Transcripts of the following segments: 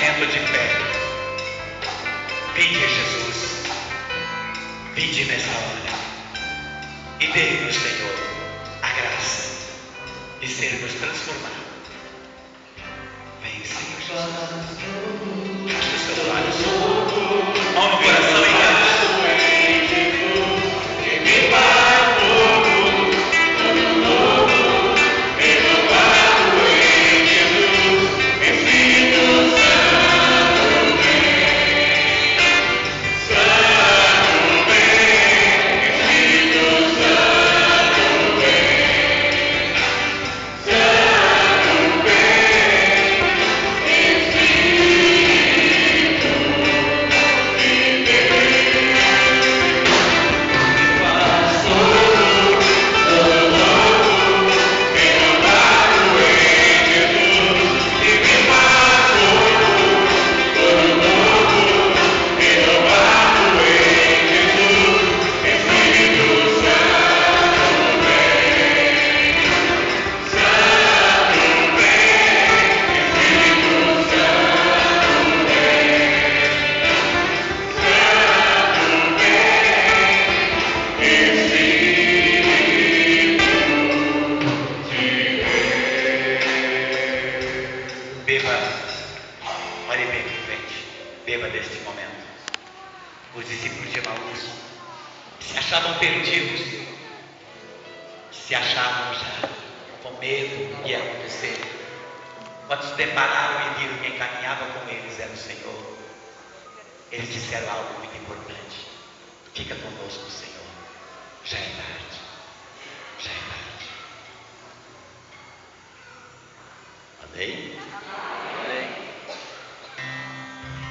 momento de fé. Vinde, Jesus, vinde nessa hora e dê-nos, Senhor, a graça de sermos transformados. Vem, Senhor Jesus. Feche os seus olhos. Mão no coração e cante.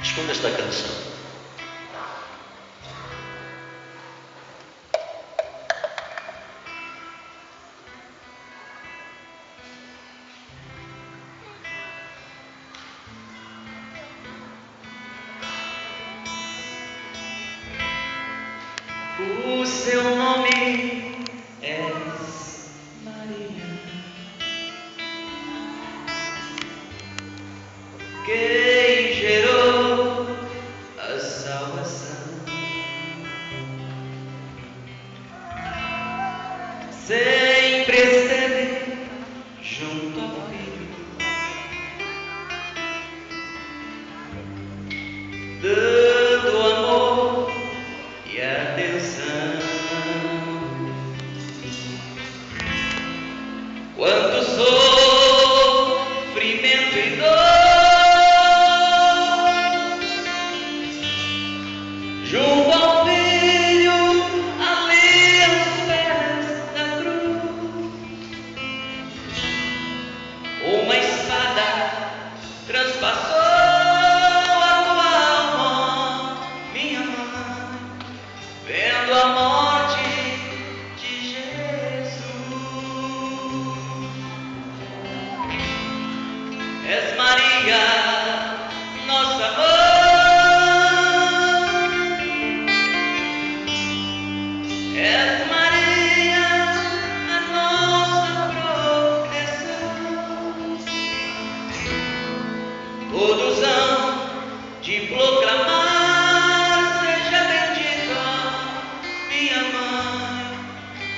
Escuta esta canção. O seu nome é Maria, quem gerou a salvação. Sempre esteve junto ao Filho, dando amor e atenção. Quanto sofrimento e dor junto ao Filho, ali aos pés da cruz, uma espada transpassou a tua alma, minha mãe, vendo a morte de Jesus. És Maria, nossa mãe. És Maria, a nossa proteção. Todos hão de proclamar: seja bendita minha mãe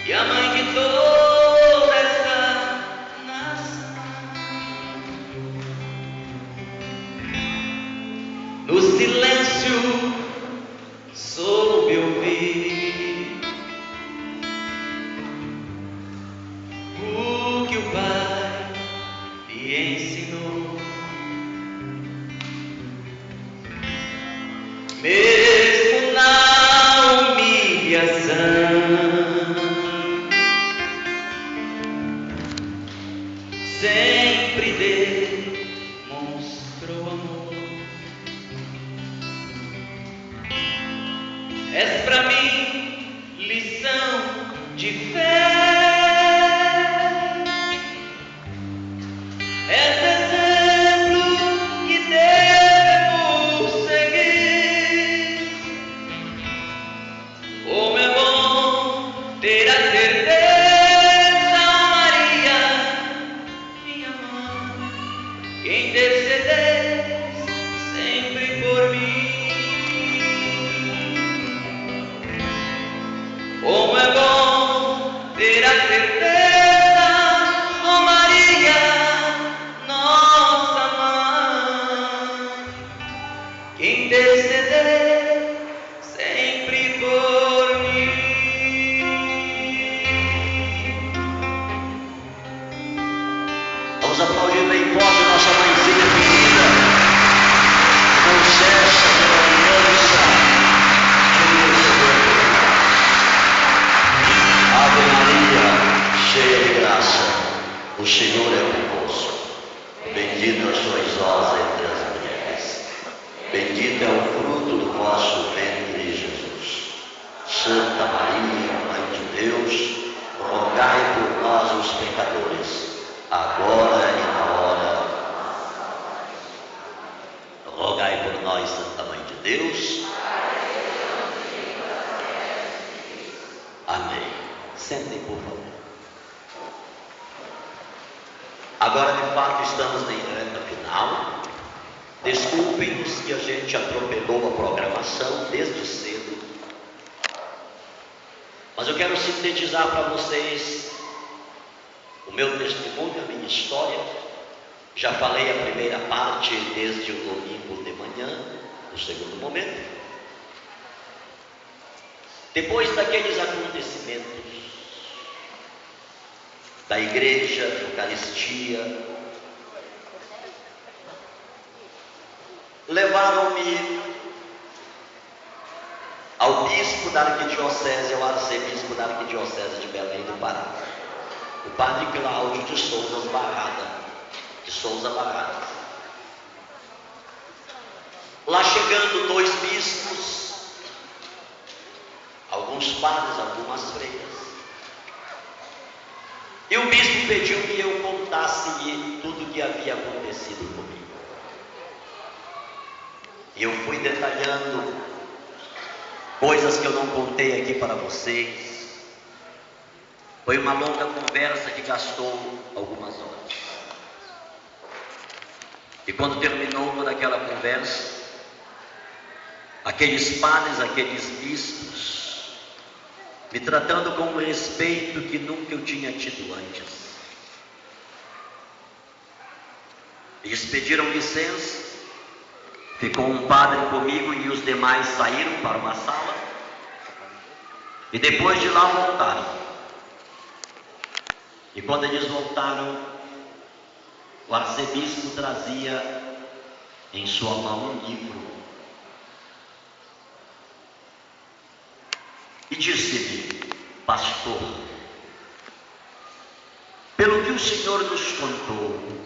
e a mãe de toda esta nação. No silêncio soube ouvir o que o Pai lhe ensinou. Mesmo na humilhação, sempre demonstrou amor. És pra mim lição de fé. És exemplo que devemos seguir. Como é bom ter a certeza, Maria, minha mãe, que intercedeis a certeza, ó Maria, nossa mãe, que interceder sempre por mim. Vamos aplaudir bem forte nossa mãezinha querida. Não cessa de aliança de Deus. Ave Maria, cheia de graça, o Senhor é convosco. Bendita sois vós entre as mulheres. Bendito é o fruto do vosso ventre, Jesus. Santa Maria, Mãe de Deus, rogai por nós os pecadores, agora e na hora. Rogai por nós, Santa Mãe de Deus. Amém. Sentem, por favor. Agora, de fato, estamos na reta final. Desculpem-nos que a gente atropelou a programação desde cedo. Mas eu quero sintetizar para vocês o meu testemunho, a minha história. Já falei a primeira parte desde o domingo de manhã, no segundo momento. Depois daqueles acontecimentos da igreja, da Eucaristia, levaram-me ao bispo da arquidiocese, ao arcebispo da arquidiocese de Belém do Pará, o padre Cláudio de Souza Barrada. Lá chegando 2 bispos, alguns padres, algumas freiras, e o bispo pediu que eu contasse-lhe tudo o que havia acontecido comigo. E eu fui detalhando coisas que eu não contei aqui para vocês. Foi uma longa conversa que gastou algumas horas. E quando terminou toda aquela conversa, aqueles padres, aqueles bispos, me tratando com um respeito que nunca eu tinha tido antes, eles pediram licença. Ficou um padre comigo e os demais saíram para uma sala. E depois de lá voltaram. E quando eles voltaram, o arcebispo trazia em sua mão um livro. E disse-me: pastor, pelo que o Senhor nos contou,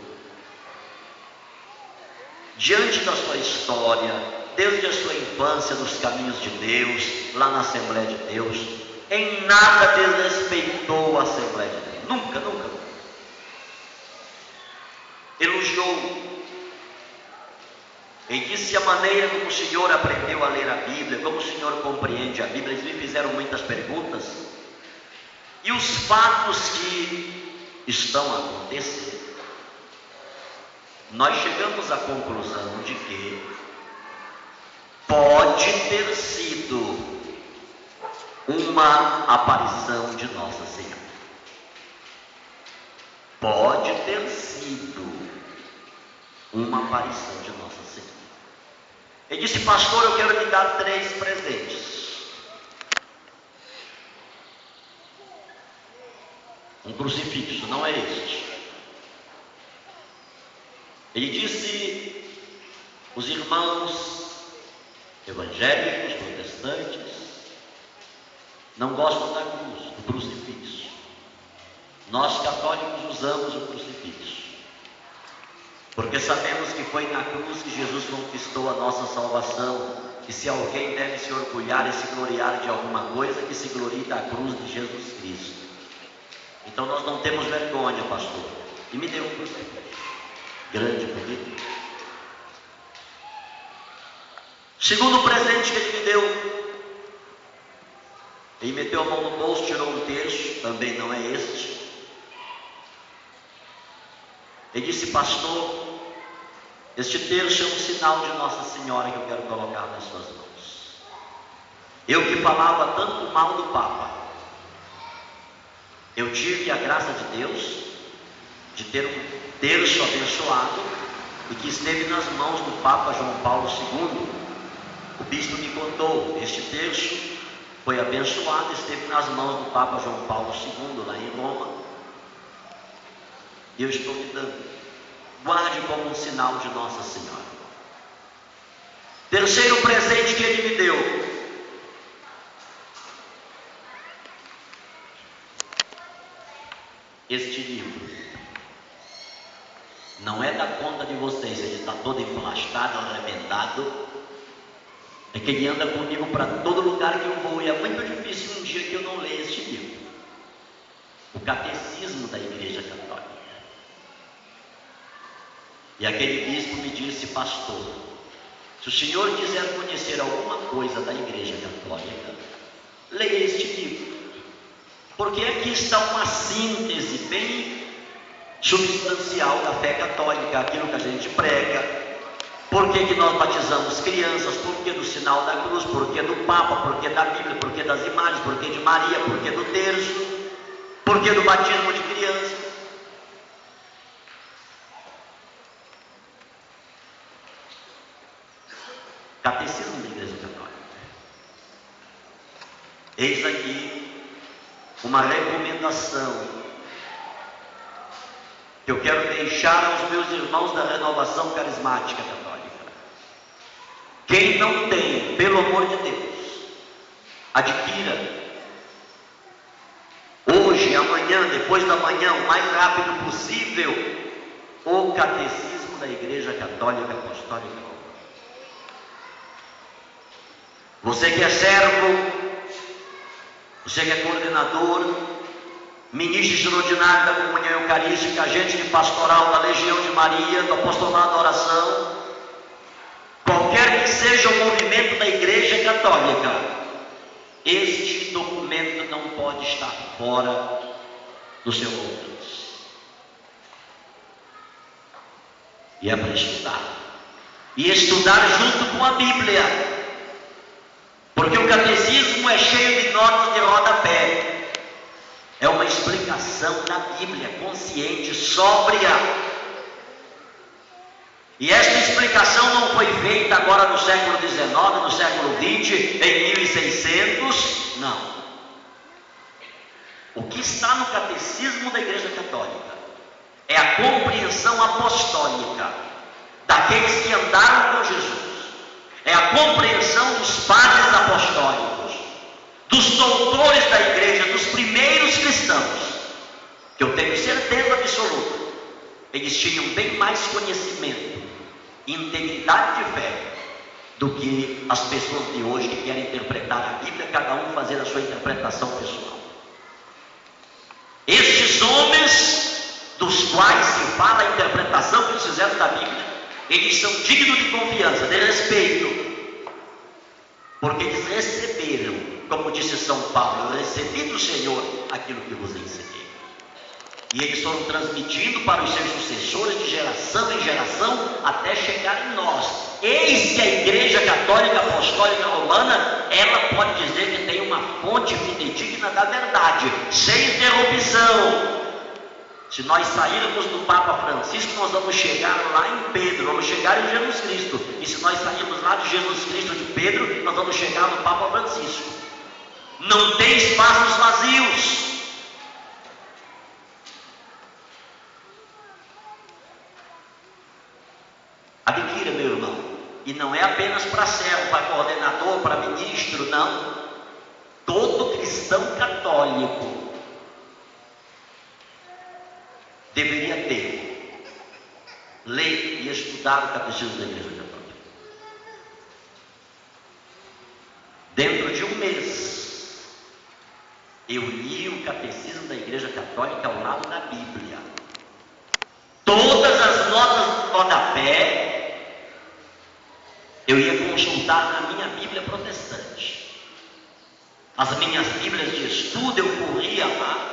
diante da sua história, desde a sua infância nos caminhos de Deus, lá na Assembleia de Deus, em nada desrespeitou a Assembleia de Deus. Nunca, nunca. Elogiou. E disse a maneira como o Senhor aprendeu a ler a Bíblia, como o Senhor compreende a Bíblia. Eles me fizeram muitas perguntas. E os fatos que estão acontecendo, nós chegamos à conclusão de que pode ter sido uma aparição de Nossa Senhora. Pode ter sido uma aparição de Nossa Senhora. Ele disse: pastor, eu quero lhe dar 3 presentes. Um crucifixo, não é este. Ele disse: os irmãos evangélicos, protestantes, não gostam da cruz, do crucifixo. Nós católicos usamos o crucifixo, porque sabemos que foi na cruz que Jesus conquistou a nossa salvação. E se alguém deve se orgulhar e se gloriar de alguma coisa, que se glorie da cruz de Jesus Cristo. Então nós não temos vergonha, pastor. E me deu um crucifixo grande, bonito. Segundo presente que ele me deu, ele meteu a mão no bolso, tirou um terço, também não é este. Ele disse: pastor, este terço é um sinal de Nossa Senhora que eu quero colocar nas suas mãos. Eu que falava tanto mal do Papa, Eu tive a graça de Deus de ter um terço abençoado e que esteve nas mãos do Papa João Paulo II. O bispo me contou, este terço foi abençoado e esteve nas mãos do Papa João Paulo II, lá em Roma. E eu estou lhe dando. Guarde como um sinal de Nossa Senhora. Terceiro presente que Ele me deu. Este livro. Não é da conta de vocês, ele está todo emplastado, arrebentado. É que ele anda comigo para todo lugar que eu vou. E é muito difícil um dia que eu não leia este livro. O Catecismo da Igreja Católica. E aquele bispo me disse: pastor, se o senhor quiser conhecer alguma coisa da Igreja Católica, leia este livro. Porque aqui está uma síntese bem substancial da fé católica, aquilo que a gente prega. Por que nós batizamos crianças? Por que do sinal da cruz? Por que do Papa? Por que da Bíblia? Por que das imagens? Por que de Maria? Por que do terço? Por que do batismo de crianças? Catecismo da Igreja Católica. Eis aqui uma recomendação que eu quero deixar aos meus irmãos da Renovação Carismática Católica. Quem não tem, pelo amor de Deus, adquira hoje, amanhã, depois da manhã, o mais rápido possível, o Catecismo da Igreja Católica Apostólica Romana. Você que é servo, você que é coordenador, ministro extraordinário da comunhão eucarística, agente de pastoral da Legião de Maria, do apostolado da oração, qualquer que seja o movimento da Igreja Católica, este documento não pode estar fora do seu alcance. E é para estudar. E estudar junto com a Bíblia. Porque o catecismo é cheio de notas de rodapé. É uma explicação da Bíblia, consciente, sóbria. E esta explicação não foi feita agora no século XIX, no século XX, em 1600, não. O que está no catecismo da Igreja Católica é a compreensão apostólica daqueles que andaram com Jesus. É a compreensão dos padres apostólicos, dos doutores da igreja, dos primeiros cristãos, que eu tenho certeza absoluta, eles tinham bem mais conhecimento e integridade de fé do que as pessoas de hoje que querem interpretar a Bíblia, cada um fazer a sua interpretação pessoal. Estes homens, dos quais se fala a interpretação que eles fizeram da Bíblia, eles são dignos de confiança, de respeito, porque eles receberam, como disse São Paulo: eu recebi do Senhor aquilo que vos ensinei. E eles foram transmitindo para os seus sucessores de geração em geração até chegar em nós. Eis que a Igreja Católica Apostólica Romana, ela pode dizer que tem uma fonte fidedigna da verdade, sem interrupção. Se nós sairmos do Papa Francisco, nós vamos chegar lá em Pedro, vamos chegar em Jesus Cristo. E se nós sairmos lá de Jesus Cristo de Pedro, nós vamos chegar no Papa Francisco. Não tem espaços vazios. Adquira, meu irmão. E não é apenas para servo, para coordenador, para ministro, não. Todo cristão católico deveria ter, ler e estudar o Catecismo da Igreja Católica. Dentro de um mês, eu li o Catecismo da Igreja Católica ao lado da Bíblia. Todas as notas do rodapé, eu ia consultar na minha Bíblia protestante. As minhas Bíblias de estudo, eu corria lá.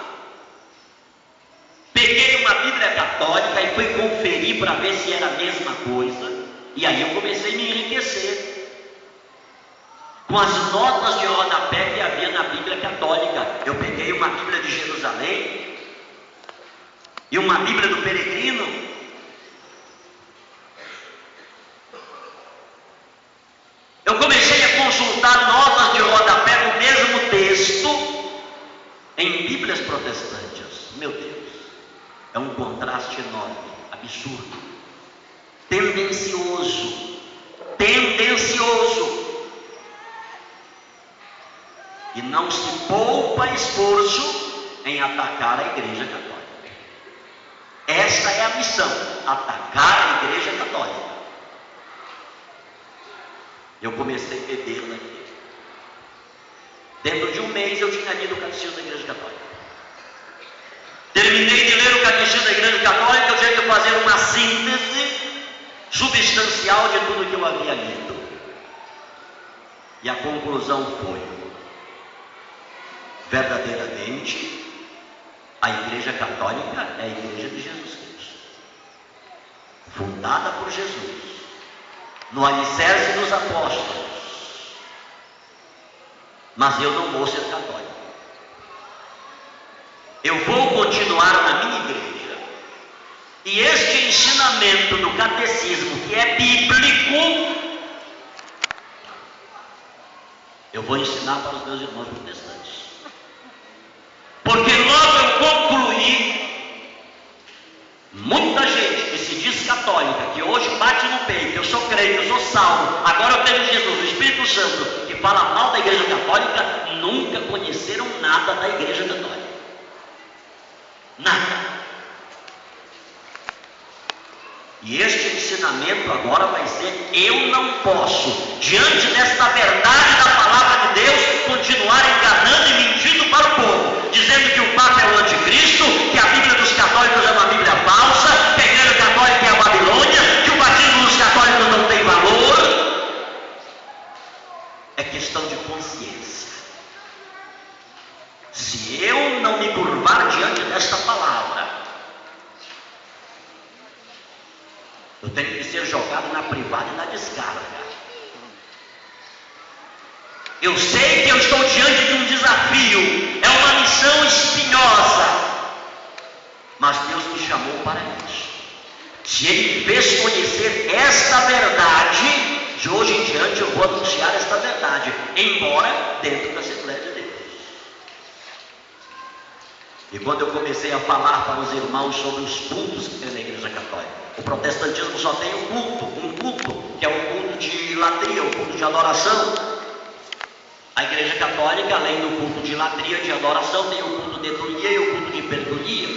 Peguei uma Bíblia católica e fui conferir para ver se era a mesma coisa. E aí eu comecei a me enriquecer. com as notas de rodapé que havia na Bíblia católica. Eu peguei uma Bíblia de Jerusalém e uma Bíblia do Peregrino. Eu comecei a consultar notas de rodapé no mesmo texto em Bíblias protestantes. Meu Deus, é um contraste enorme, absurdo, tendencioso. E não se poupa esforço em atacar a Igreja Católica. Esta é a missão: atacar a Igreja Católica. Eu comecei a bebê-la aqui. Dentro de um mês eu tinha lido o Catecismo da Igreja Católica. Terminei de ler o Catecismo da Igreja Católica, eu tinha que fazer uma síntese substancial de tudo que eu havia lido. E a conclusão foi: verdadeiramente, a Igreja Católica é a Igreja de Jesus Cristo, fundada por Jesus, no alicerce dos apóstolos. Mas eu não vou ser católico. Eu vou continuar na minha igreja. E este ensinamento do catecismo, que é bíblico, eu vou ensinar para os meus irmãos protestantes. Porque logo eu concluí, muita gente que se diz católica, que hoje bate no peito: eu sou crente, eu sou salvo, agora eu tenho Jesus, o Espírito Santo, que fala mal da Igreja Católica, nunca conheceram nada da Igreja Católica. Nada. E este ensinamento agora vai ser: eu não posso, diante desta verdade da palavra de Deus, continuar enganando e mentindo para o povo, dizendo que o Papa é o anticristo, que a Bíblia dos católicos é uma Bíblia falsa, que a Igreja Católica é a Babilônia, que o batismo dos católicos não tem valor. É questão de consciência. Se eu não me curvar diante desta palavra, eu tenho que ser jogado na privada e na descarga. Eu sei que eu estou diante de um desafio, é uma missão espinhosa, mas Deus me chamou para isso. Se Ele me fez conhecer esta verdade, de hoje em diante eu vou anunciar esta verdade, embora dentro da Assembleia de Deus. E quando eu comecei a falar para os irmãos sobre os cultos que tem na Igreja Católica, o protestantismo só tem um culto, que é o culto de latria, o culto de adoração. A Igreja Católica, além do culto de latria, de adoração, tem o culto de liturgia e o culto de perdulia,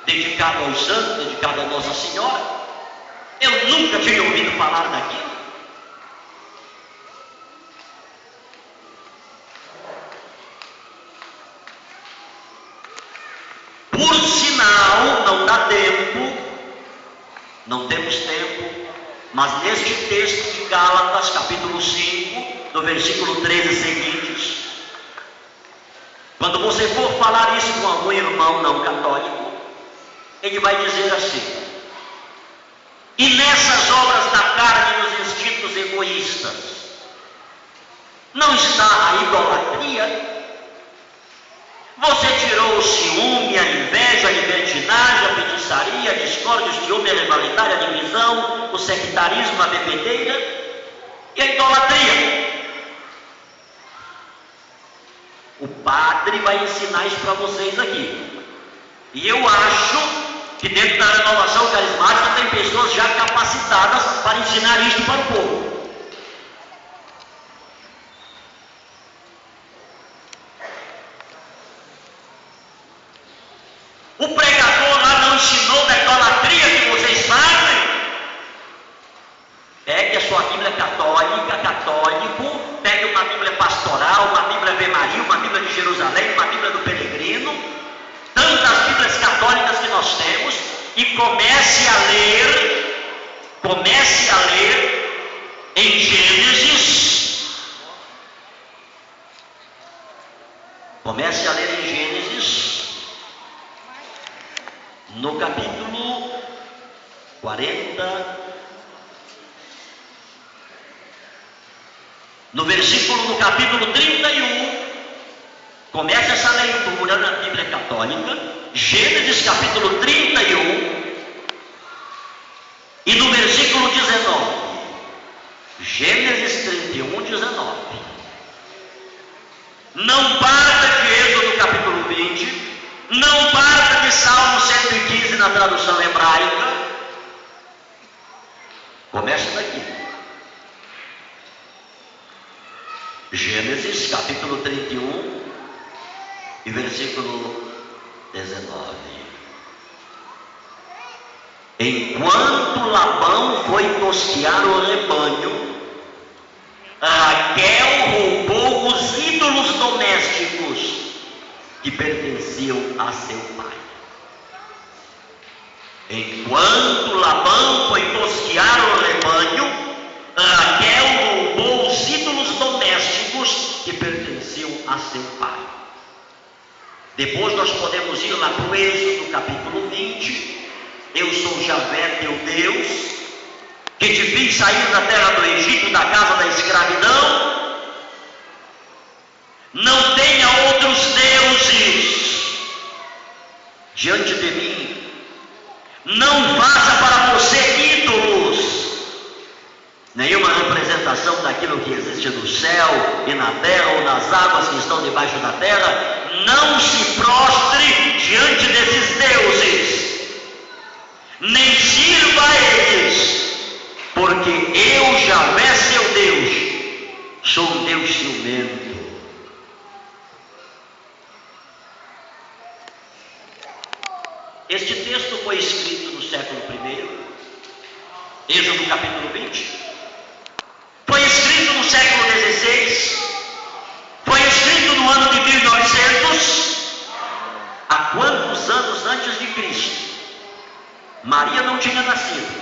dedicado aos santos, dedicado a Nossa Senhora. Eu nunca tinha ouvido falar daquilo. Por sinal, não dá tempo, não temos tempo, mas neste texto de Gálatas, capítulo 5, do versículo 13 e seguintes, quando você for falar isso com algum irmão não católico, ele vai dizer assim: e nessas obras da carne e nos instintos egoístas, não está a idolatria? Você tirou o ciúme, a inveja, a libertinagem, a feitiçaria, a discórdia, o ciúme, a rivalidade, a divisão, o sectarismo, a bebedeira e a idolatria. O padre vai ensinar isso para vocês aqui. E eu acho que dentro da renovação carismática tem pessoas já capacitadas para ensinar isto para o povo. O pregador lá não ensinou da idolatria que vocês fazem? Pegue a sua Bíblia católico, pegue uma Bíblia pastoral, uma Bíblia Ave Maria, uma Bíblia de Jerusalém, uma Bíblia do Peregrino, tantas Bíblias católicas que nós temos, e comece a ler em Gênesis. Comece a ler em Gênesis, no capítulo 40, no capítulo 31, começa essa leitura na Bíblia Católica, Gênesis capítulo 31, e no versículo 19, Gênesis 31, 19. Não parta de Êxodo capítulo 20, não parta de Salmo 115 na tradução hebraica, começa daqui. Gênesis capítulo 31 e versículo 19. Enquanto Labão foi tosquear o rebanho, Raquel roubou os ídolos domésticos que pertenciam a seu pai. Enquanto Labão foi tosquear o rebanho, Raquel roubou os ídolos domésticos que pertenciam a seu pai. Depois nós podemos ir lá para o Êxodo capítulo 20. Eu sou Javé teu Deus, que te fiz sair da terra do Egito, da casa da escravidão. Não tenha outros deuses diante de mim. Não faça para você ídolos, nenhuma representação daquilo que existe no céu e na terra ou nas águas que estão debaixo da terra. Não se prostre diante desses deuses, nem sirva a eles, porque eu, Javé, seu Deus, sou um Deus ciumento. Este texto foi escrito no século I, Êxodo capítulo 20, foi escrito no século XVI, foi escrito no ano de 1900, há quantos anos antes de Cristo? Maria não tinha nascido,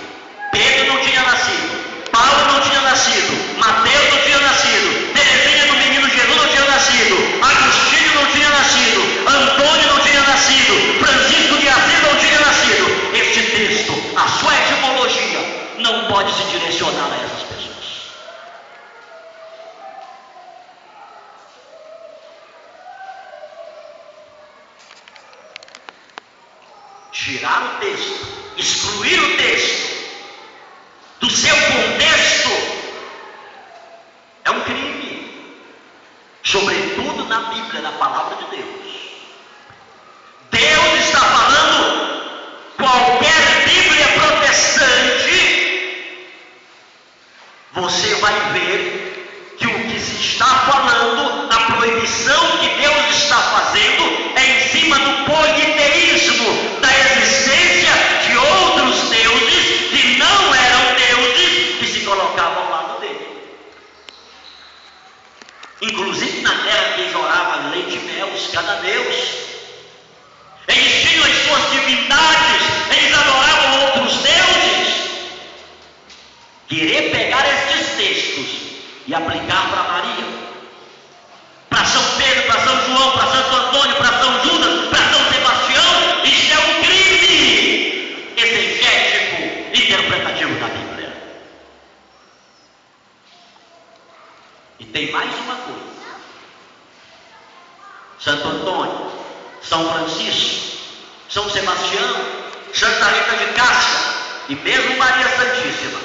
Pedro não tinha nascido, Paulo não tinha nascido, Mateus não tinha nascido, Teresinha do Menino Jesus não tinha nascido, Agostinho não tinha nascido, Antônio não tinha nascido, Francisco de Assis não tinha nascido. Este texto, a sua etimologia, não pode se direcionar a essas pessoas. Tirar o texto, excluir o texto do seu contexto é um crime, sobretudo na Bíblia, na palavra de Deus. Deus está falando, qualquer Bíblia protestante, você vai ver que o que se está falando, a proibição que Deus está fazendo é em cima do politeísmo, da existência de outros deuses que não eram deuses, que se colocavam ao lado dele. Inclusive na terra que jorava leite e mel, os cananeus, eles tinham as suas divindades, eles adoravam outros deuses. Querer pegar estes textos e aplicar para Maria, para São Pedro, para São João, para Santo Antônio, para São Judas, para São Sebastião, isso é um crime exegético, interpretativo da Bíblia. E tem mais uma coisa: Santo Antônio, São Francisco, São Sebastião, Santa Rita de Cássia e mesmo Maria Santíssima,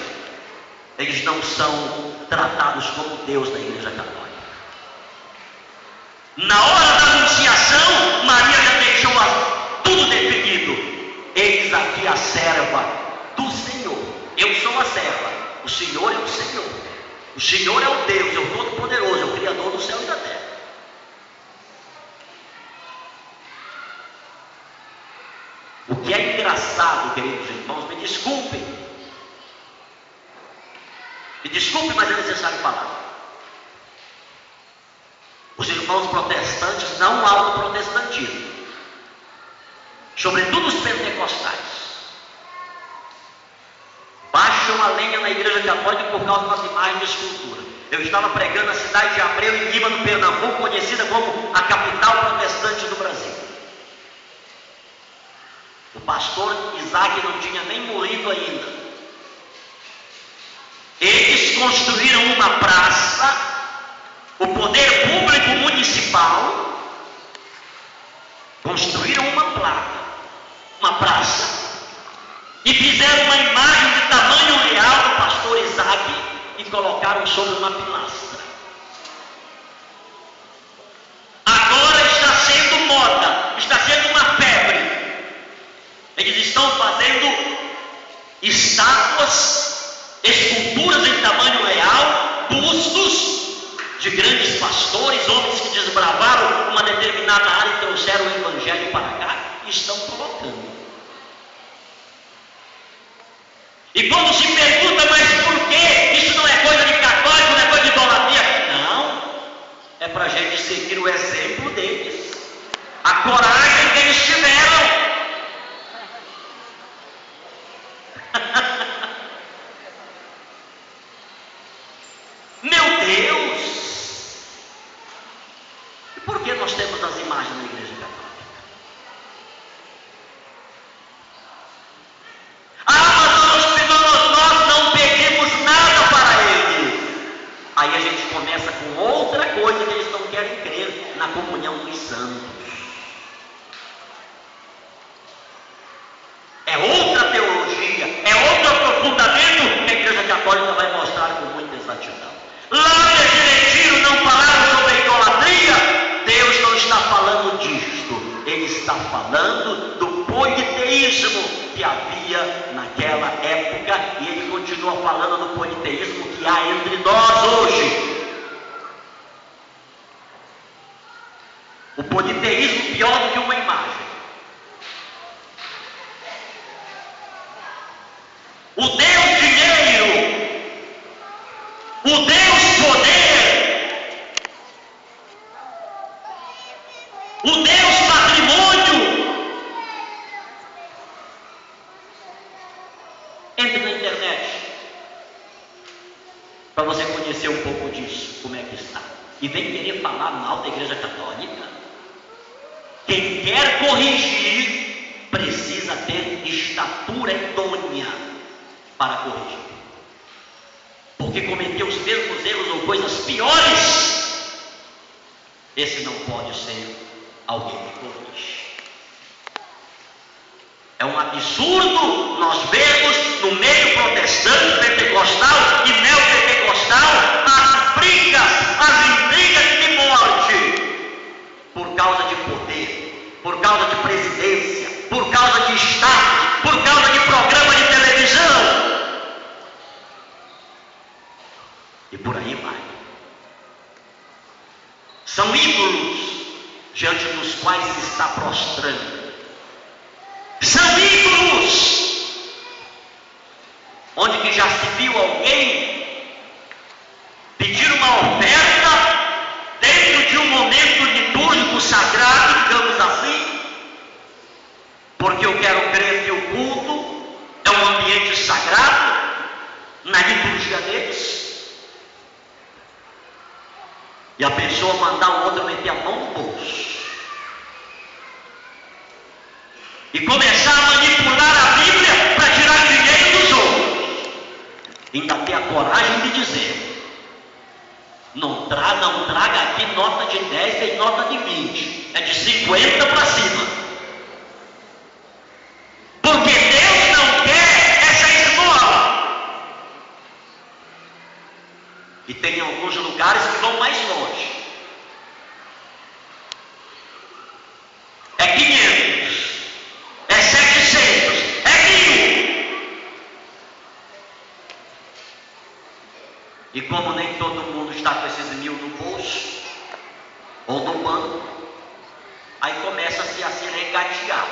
eles não são tratados como Deus da Igreja Católica. Na hora da anunciação, Maria já deixou tudo definido. Eis aqui a serva do Senhor. Eu sou a serva, o Senhor é o Senhor. O Senhor é o Deus, é o Todo-Poderoso, é o Criador do céu e da terra. O que é engraçado, queridos irmãos, me desculpem, mas é necessário falar. Os irmãos protestantes não há o protestantismo, sobretudo os pentecostais, baixam a lenha na Igreja Católica por causa das imagens de escultura. Eu estava pregando na cidade de Abreu, em Lima, no Pernambuco, conhecida como a capital protestante do Brasil. O pastor Isaac não tinha nem morrido ainda. Eles construíram uma praça o poder público municipal construíram uma placa, uma praça, e fizeram uma imagem de tamanho real do pastor Isaac e colocaram sobre uma pilastra. Agora está sendo moda, está sendo uma febre. Eles estão fazendo estátuas, esculturas em tamanho real, bustos de grandes pastores, homens que desbravaram uma determinada área e trouxeram o evangelho para cá e estão colocando. E quando se pergunta, mas por quê? Isso não é coisa de católico, não é coisa de idolatria? Não, é para a gente seguir o exemplo deles, a coragem que eles tiveram. Meu Deus! E por que nós temos as imagens na igreja católica? Mas nós não pedimos nada para eles. Aí a gente começa com outra coisa que eles não querem crer, na comunhão dos santos. É outra teologia, é outro aprofundamento que a igreja católica vai mostrar com muita exatidão. Lá nesse retiro não falaram sobre a idolatria. Deus não está falando disto. Ele está falando do politeísmo que havia naquela época, e ele continua falando do politeísmo que há entre nós hoje. O politeísmo pior do que uma imagem. O Deus dinheiro, o Deus poder, o Deus patrimônio. Entre na internet para você conhecer um pouco disso, como é que está. E vem querer falar mal da igreja católica. Quem quer corrigir precisa ter estatura idônea para corrigir, porque cometeu os mesmos erros ou coisas piores. Esse não pode ser alguém que corrige. É um absurdo nós vermos no meio protestante, pentecostal e neopentecostal as brigas, as intrigas de morte, por causa de poder, por causa de presidência, por causa de status, por causa de programa de televisão. E por aí vai. São ídolos diante dos quais se está prostrando. São ídolos onde que já se viu alguém pedir uma oferta dentro de um momento litúrgico sagrado, digamos assim, porque eu quero crer que o culto é um ambiente sagrado na liturgia deles. E a pessoa mandar o outro meter a mão no bolso e começar a manipular a Bíblia para tirar dinheiro dos outros. Ainda ter a coragem de dizer: não traga aqui nota de 10 nem nota de 20, é de 50 para cima. Porque Deus não quer essa esmola. E tem alguns lugares que vão mais longe. É 500, é 700, é 1000. E como nem todo mundo está com esses 1000 no bolso ou no banco, aí começa-se a se regatear.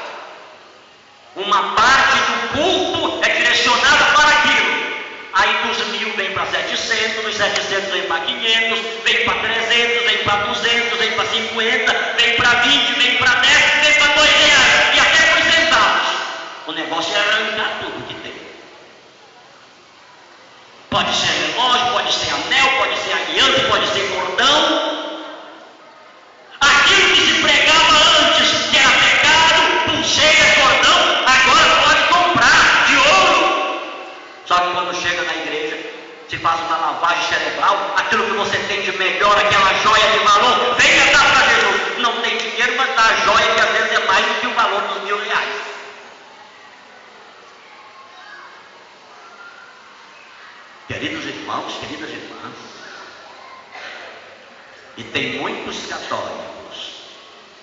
Uma parte do culto é direcionada para aquilo. Aí dos 1000 vem para 700, dos 700 vem para 500, vem para 300, vem para 200, vem para 50, vem para 20, vem para 10, vem para R$2 e até por centavos. O negócio é arrancar tudo que tem. Pode ser relógio, pode ser anel, pode ser aliança, pode ser cordão. Aquilo que se pregava antes, que era pecado, pulseira, cordão, agora pode comprar de ouro. Só que quando chega na igreja, se faz uma lavagem cerebral, aquilo que você tem de melhor, aquela joia de valor, venha dar para Jesus. Não tem dinheiro, mas dá a joia que às vezes é mais do que o valor dos R$1000. Queridos irmãos, queridas irmãs, e tem muitos católicos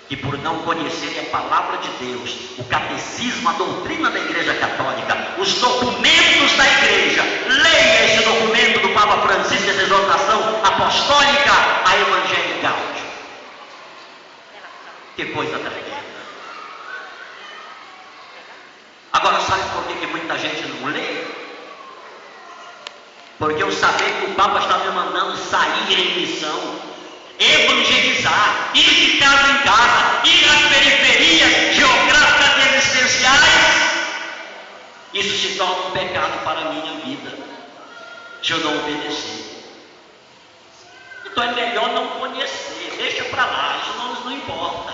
que por não conhecerem a palavra de Deus, o catecismo, a doutrina da Igreja Católica, os documentos da Igreja, leia esse documento do Papa Francisco, essa exortação apostólica a Evangelii Gaudium. Que coisa tremenda. Agora, sabe por que muita gente não lê? Porque eu sabia que o Papa está me mandando sair em missão, evangelizar, ir de casa em casa, ir às periferias geográficas e existenciais. Isso se torna um pecado para a minha vida, se eu não obedecer. Então é melhor não conhecer, deixa para lá, isso não nos importa.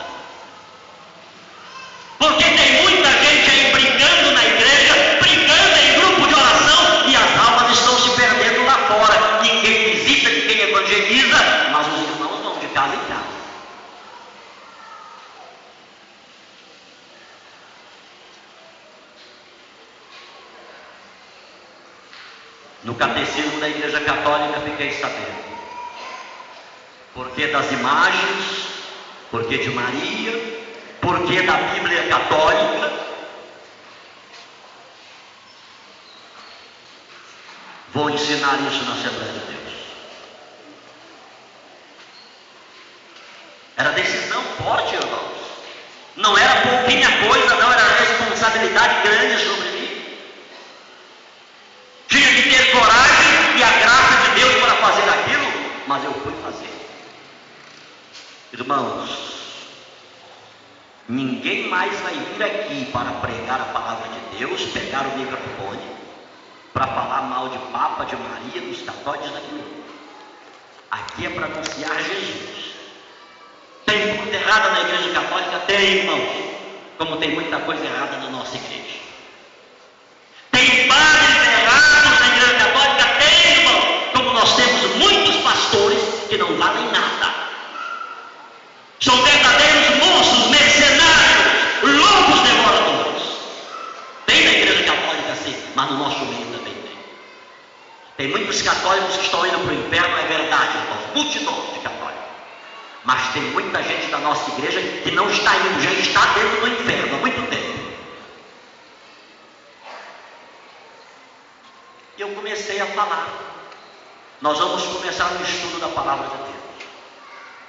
Porque tem muita gente aí brincando na igreja, brincando em grupo de oração, e as almas estão se perdendo lá fora. Ninguém visita, ninguém evangeliza, mas os irmãos vão de casa em casa. No catecismo da Igreja Católica fiquei sabendo. Porquê das imagens, porquê de Maria, porquê da Bíblia Católica. Vou ensinar isso na Assembleia de Deus. Era decisão forte, irmãos. Não era pouquinha coisa, não, era responsabilidade grande sobre mim. Tinha que ter coragem e a graça de Deus para fazer aquilo, mas eu fui fazer. Irmãos, ninguém mais vai vir aqui para pregar a palavra de Deus, pegar o microfone, para falar mal de Papa, de Maria, dos católicos daqui. Aqui é para anunciar Jesus. Tem coisa errada na Igreja Católica? Tem, irmãos. Como tem muita coisa errada na nossa igreja. Tem padres errados na Igreja Católica? Tem, irmão. Como nós temos muitos pastores que não valem nada. São verdadeiros monstros, mercenários, lobos devoradores. Tem na Igreja Católica sim, mas no nosso meio também tem. Tem muitos católicos que estão indo para o inferno, é verdade, irmãos, multidões de católicos. Mas tem muita gente da nossa igreja que não está indo, já está dentro do inferno há muito tempo. E eu comecei a falar. Nós vamos começar um estudo da palavra de Deus.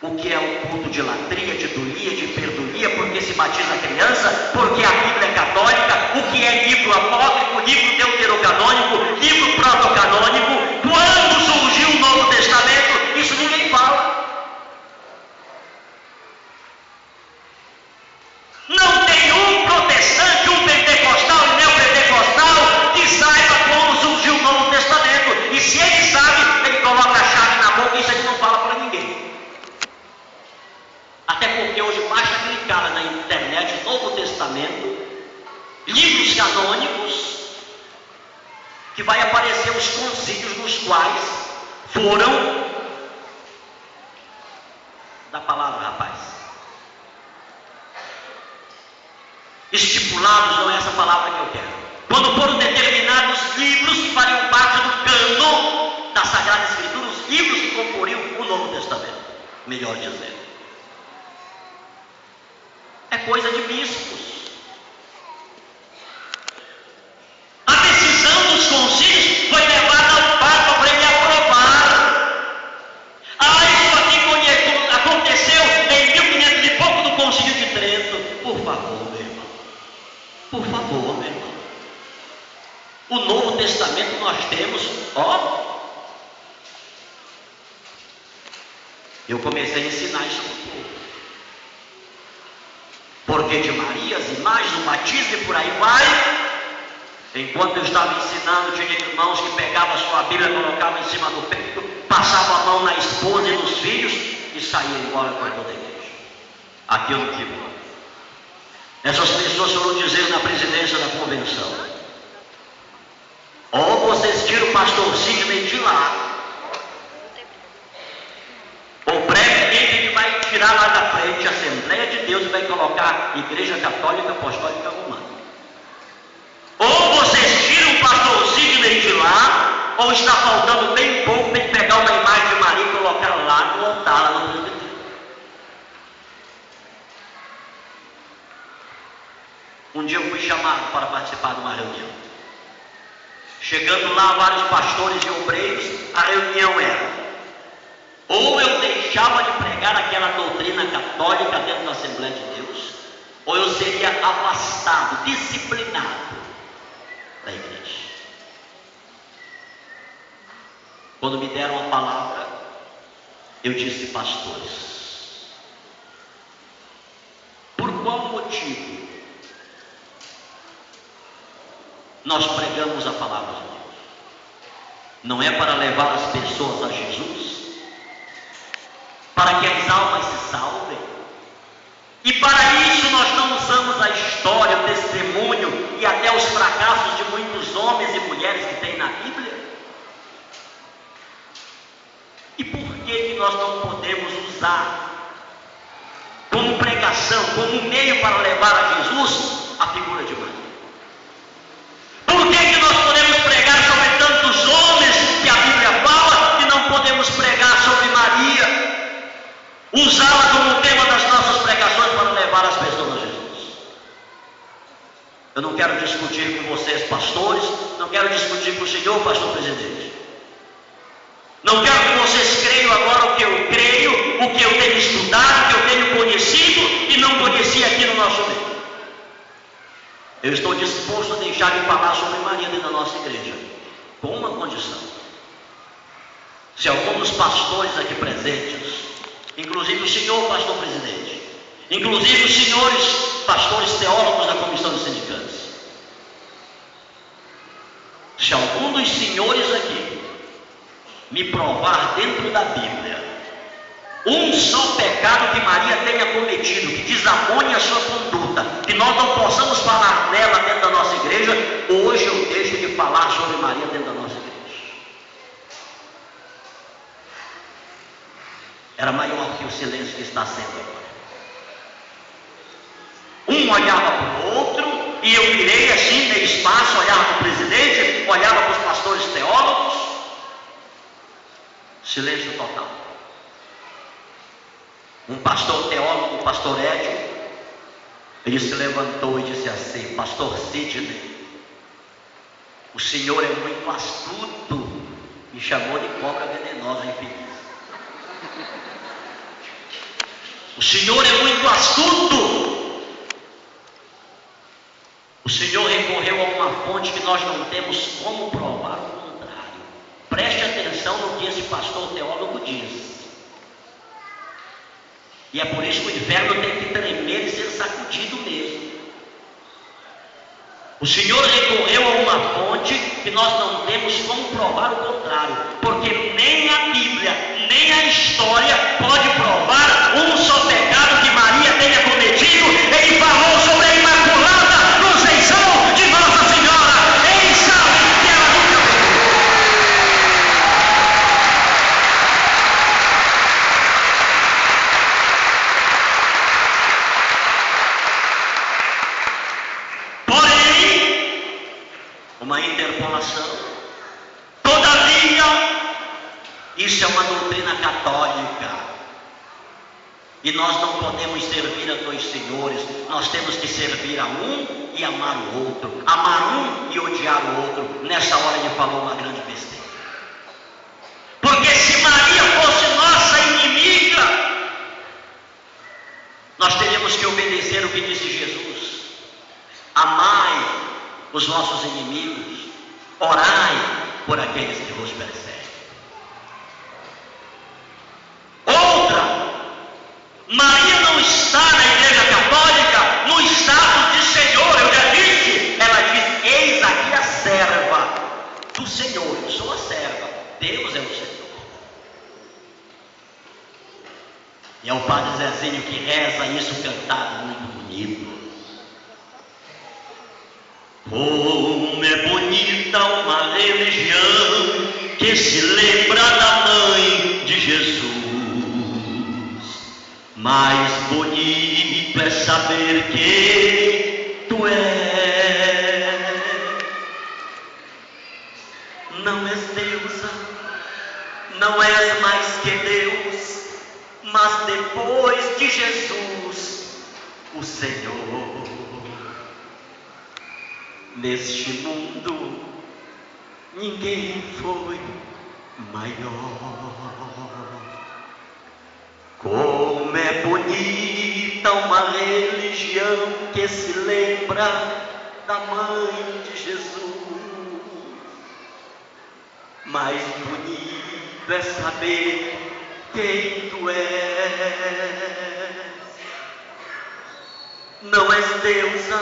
O que é o culto de latria, de idolia, de perdulia, porque se batiza a criança, porque a Bíblia é católica, o que é livro apócrifo, livro deuterocanônico, livro protocanônico, quando surgiu o Novo Testamento, isso ninguém fala. Não tem um protestante, um pentecostal e neopentecostal que saiba como surgiu o Novo Testamento, e se ele sabe, ele coloca a chave na boca e isso ele não fala para ninguém. Até porque hoje basta clicar na internet Novo Testamento, livros canônicos, que vai aparecer os concílios nos quais foram da palavra, rapaz. Estipulados, não é essa palavra que eu quero. Quando foram determinados livros que fariam parte do cânon da Sagrada Escritura, os livros que comporiam o Novo Testamento, melhor dizendo. É coisa de bispos. A decisão dos concílios foi levada ao Papa para ele aprovar. Isso aqui aconteceu em 1500 e pouco do Concílio de Trento. Por favor, meu irmão. Por favor, meu irmão. O Novo Testamento nós temos, eu comecei a ensinar isso para o povo. Porque de Maria, as imagens, o batismo e por aí vai. Enquanto eu estava ensinando, tinha irmãos que pegavam a sua Bíblia, colocavam em cima do peito, passavam a mão na esposa e nos filhos e saíam embora para toda a igreja. Aqui eu não tive. Essas pessoas foram dizer na presidência da convenção: ou vocês tiram o pastor Sidney de lá, ou brevemente ele vai tirar lá da frente a Assembleia de Deus e vai colocar Igreja Católica Apostólica Romana. Ou vocês tiram o pastor Sidney de lá, ou está faltando bem pouco para ele pegar uma imagem de Maria e colocar lá no altar, lá no presbitério. Um dia eu fui chamado para participar de uma reunião. Chegando lá, vários pastores e obreiros, a reunião era: ou eu deixava de pregar aquela doutrina católica dentro da Assembleia de Deus, ou eu seria afastado, disciplinado da igreja. Quando me deram a palavra, eu disse: pastores, por qual motivo nós pregamos a palavra de Deus? Não é para levar as pessoas a Jesus? Para que as almas se salvem? E para isso nós não usamos a história, o testemunho e até os fracassos de muitos homens e mulheres que tem na Bíblia? E por que nós não podemos usar como pregação, como meio para levar a Jesus, a figura de Maria? Por que nós podemos pregar sobre tantos homens que a Bíblia fala e não podemos pregar sobre Maria? Usá-la como tema das nossas pregações para levar as pessoas a Jesus. Eu não quero discutir com vocês, pastores, não quero discutir com o senhor, pastor presidente. Não quero que vocês creiam agora o que eu creio, o que eu tenho estudado, o que eu tenho conhecido e não conhecia aqui no nosso meio. Eu estou disposto a deixar de falar sobre Maria dentro da nossa igreja, com uma condição: se algum dos pastores aqui presentes, inclusive o senhor pastor presidente, inclusive os senhores pastores teólogos da comissão de sindicantes, se algum dos senhores aqui me provar dentro da Bíblia um só pecado que Maria tenha cometido, que desabone a sua conduta, que nós não possamos falar dela dentro da nossa igreja, hoje eu deixo de falar sobre Maria dentro da nossa igreja. Era maior que o silêncio que está sendo agora. Um olhava para o outro, e eu virei assim, dei espaço, olhava para o presidente, olhava para os pastores teólogos. Silêncio total. Um pastor teólogo, o pastor Édio, ele se levantou e disse assim: pastor Sidney, o senhor é muito astuto. Me chamou de cobra venenosa infeliz. O senhor é muito astuto. O senhor recorreu a uma fonte que nós não temos como provar o contrário. Preste atenção no que esse pastor teólogo diz. E é por isso que o inferno tem que tremer e ser sacudido mesmo. O senhor recorreu a uma fonte que nós não temos como provar o contrário, porque nem a Bíblia, nem a história pode provar um só pecado que Maria tenha cometido. Ele falou sobre a Imaculada Conceição de Nossa Senhora. Eles sabem que ela nunca uma interpolação. Todavia, isso é uma doutrina católica, e nós não podemos servir a dois senhores. Nós temos que servir a um e amar o outro, amar um e odiar o outro. Nessa hora ele falou uma grande besteira, porque se Maria fosse nossa inimiga, nós teríamos que obedecer o que disse Jesus: amai os nossos inimigos, orai por aqueles que vos perseguem. Outra, Maria não está na Igreja Católica no status de Senhor. Eu já disse, ela diz: eis aqui a serva do Senhor. Eu sou a serva, Deus é o Senhor. E é o padre Zezinho que reza isso cantado muito bonito. Como é bonito bonita uma religião que se lembra da mãe de Jesus. Mais bonito é saber quem tu és. Não és deusa, não és mais que Deus, mas depois de Jesus, o Senhor. Neste mundo, ninguém foi maior. Como é bonita uma religião que se lembra da mãe de Jesus. Mais bonito é saber quem tu és. Não és deusa,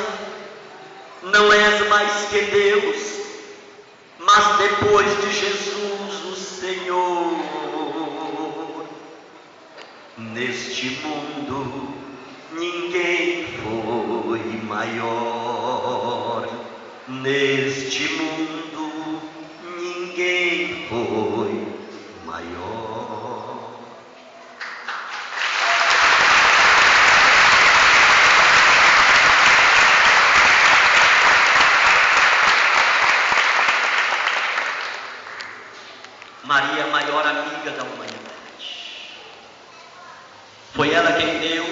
não és mais que Deus, mas depois de Jesus o Senhor. Neste mundo ninguém foi maior. Neste mundo ninguém foi maior. Maria, a maior amiga da humanidade. Foi ela quem deu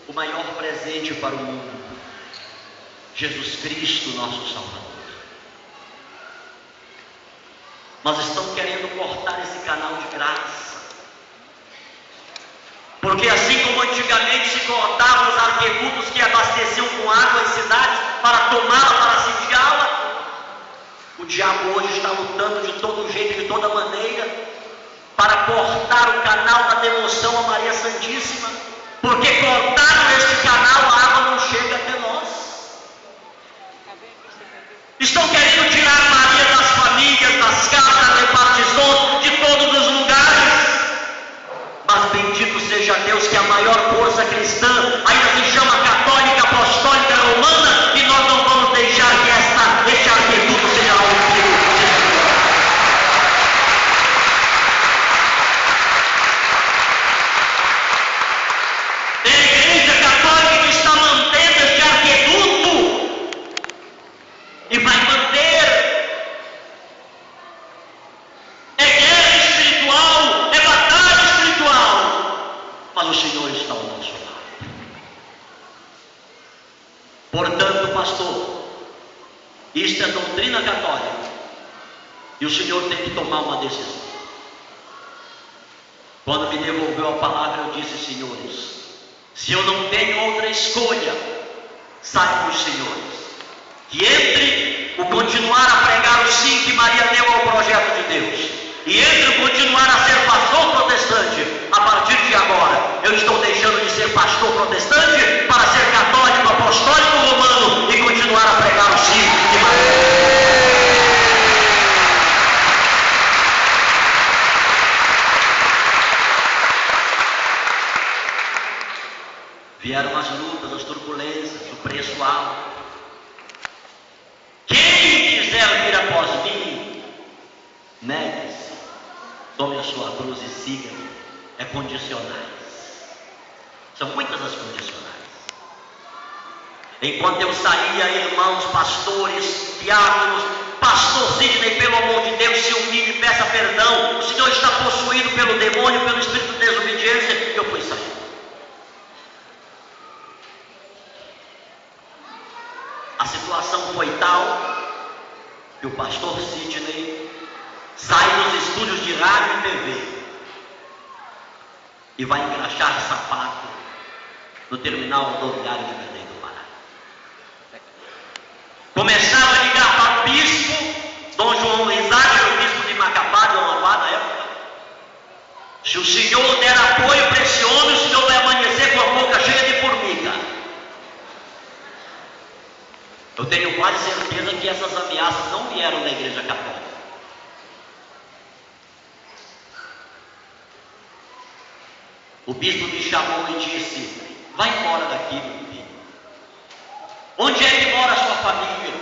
o maior presente para o mundo, Jesus Cristo, nosso Salvador. Nós estamos querendo cortar esse canal de graça, porque assim como antigamente se cortavam os arquedutos que abasteciam com água as cidades para tomá-la, para sitiá-la, o diabo hoje está lutando de todo jeito, de toda maneira, para cortar o canal da devoção a Maria Santíssima, porque cortado este canal a água não chega até nós. Estão querendo tirar Maria das famílias, das casas, das repartições, de todos os lugares. Mas bendito seja Deus que a maior força cristã ainda se chama católica, apostólica, romana, e nós não vamos deixar que este arqueduto seja rompido. É a Igreja Católica que está mantendo este arqueduto e vai manter. É guerra espiritual, é batalha espiritual, mas o Senhor está ao nosso lado. Portanto, pastor, isto é doutrina católica e o Senhor tem que tomar uma decisão. Quando me devolveu a palavra, eu disse: senhores, se eu não tenho outra escolha, saibam os senhores que entre o continuar a pregar o sim que Maria deu ao projeto de Deus e entre o continuar a ser pastor protestante, a partir de agora eu estou deixando de ser pastor protestante para ser católico, apostólico, romano e continuar a pregar o sim de Maria. Vieram as lutas, as turbulências, o preço alto. Quem quiser vir após mim, negue-se, tome a sua cruz e siga-me. É condicionais. São muitas as condicionais. Enquanto eu saía, irmãos, pastores, diáconos, pastor Sidney, pelo amor de Deus, se humilhe e peça perdão. O senhor está possuído pelo demônio, pelo espírito de desobediência. Eu fui sair. A situação foi tal que o pastor Sidney sai dos estúdios de rádio e TV e vai engraxar sapato no terminal rodoviário de Belém do Pará. Começava a ligar para o bispo, Dom João Rizade, o bispo de Macapá, de Amapá na época. Se o senhor der apoio para esse homem, o senhor vai amanhecer com a boca cheia de formiga. Eu tenho quase certeza que essas ameaças não vieram da Igreja Católica. O bispo me chamou e disse: vai embora daqui, meu filho. Onde é que mora a sua família?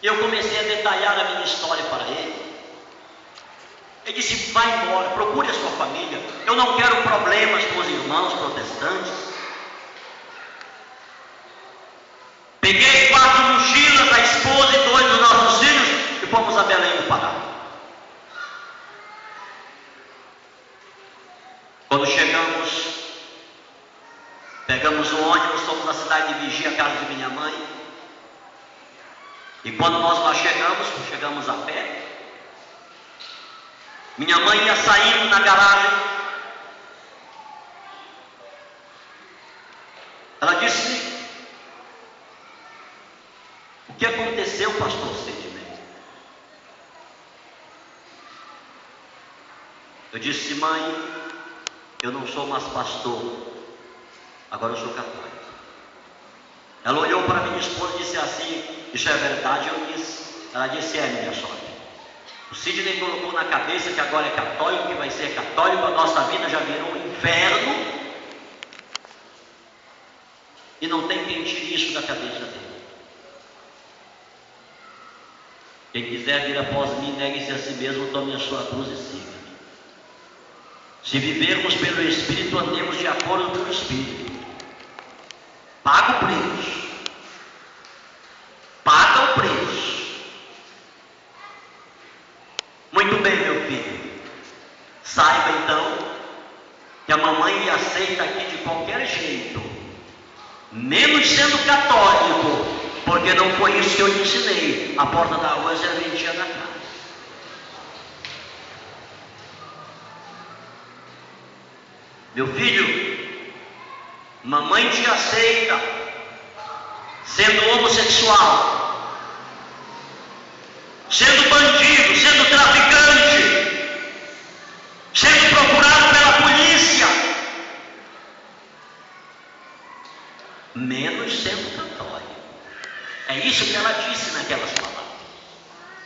Eu comecei a detalhar a minha história para ele. Ele disse: vai embora, procure a sua família. Eu não quero problemas com os irmãos protestantes. Peguei 4 mochilas, a esposa e 2 dos nossos filhos e fomos a Belém do Pará. Quando chegamos, pegamos o ônibus, fomos na cidade de Vigia, a casa de minha mãe. E quando nós lá chegamos a pé. Minha mãe ia saindo na garagem. Ela disse: o que aconteceu, pastor Sidney? Eu disse: mãe, eu não sou mais pastor, agora eu sou católico. Ela olhou para minha esposa e disse assim: isso é verdade? Ela disse: é, minha sogra. O Sidney colocou na cabeça que agora é católico, que vai ser católico, a nossa vida já virou um inferno. E não tem quem tire isso da cabeça dele. Quem quiser vir após mim, negue-se a si mesmo, tome a sua cruz e siga-me. Se vivermos pelo Espírito, andemos de acordo com o Espírito. Paga o preço. Paga o preço. Muito bem, meu filho. Saiba então que a mamãe lhe aceita aqui de qualquer jeito, menos sendo católico, porque não foi isso que eu lhe ensinei. A porta da rua é serventia da casa. Meu filho, mamãe te aceita sendo homossexual, sendo bandido, sendo traficante, sendo procurado pela polícia, menos sendo católico. É isso que ela disse naquelas palavras.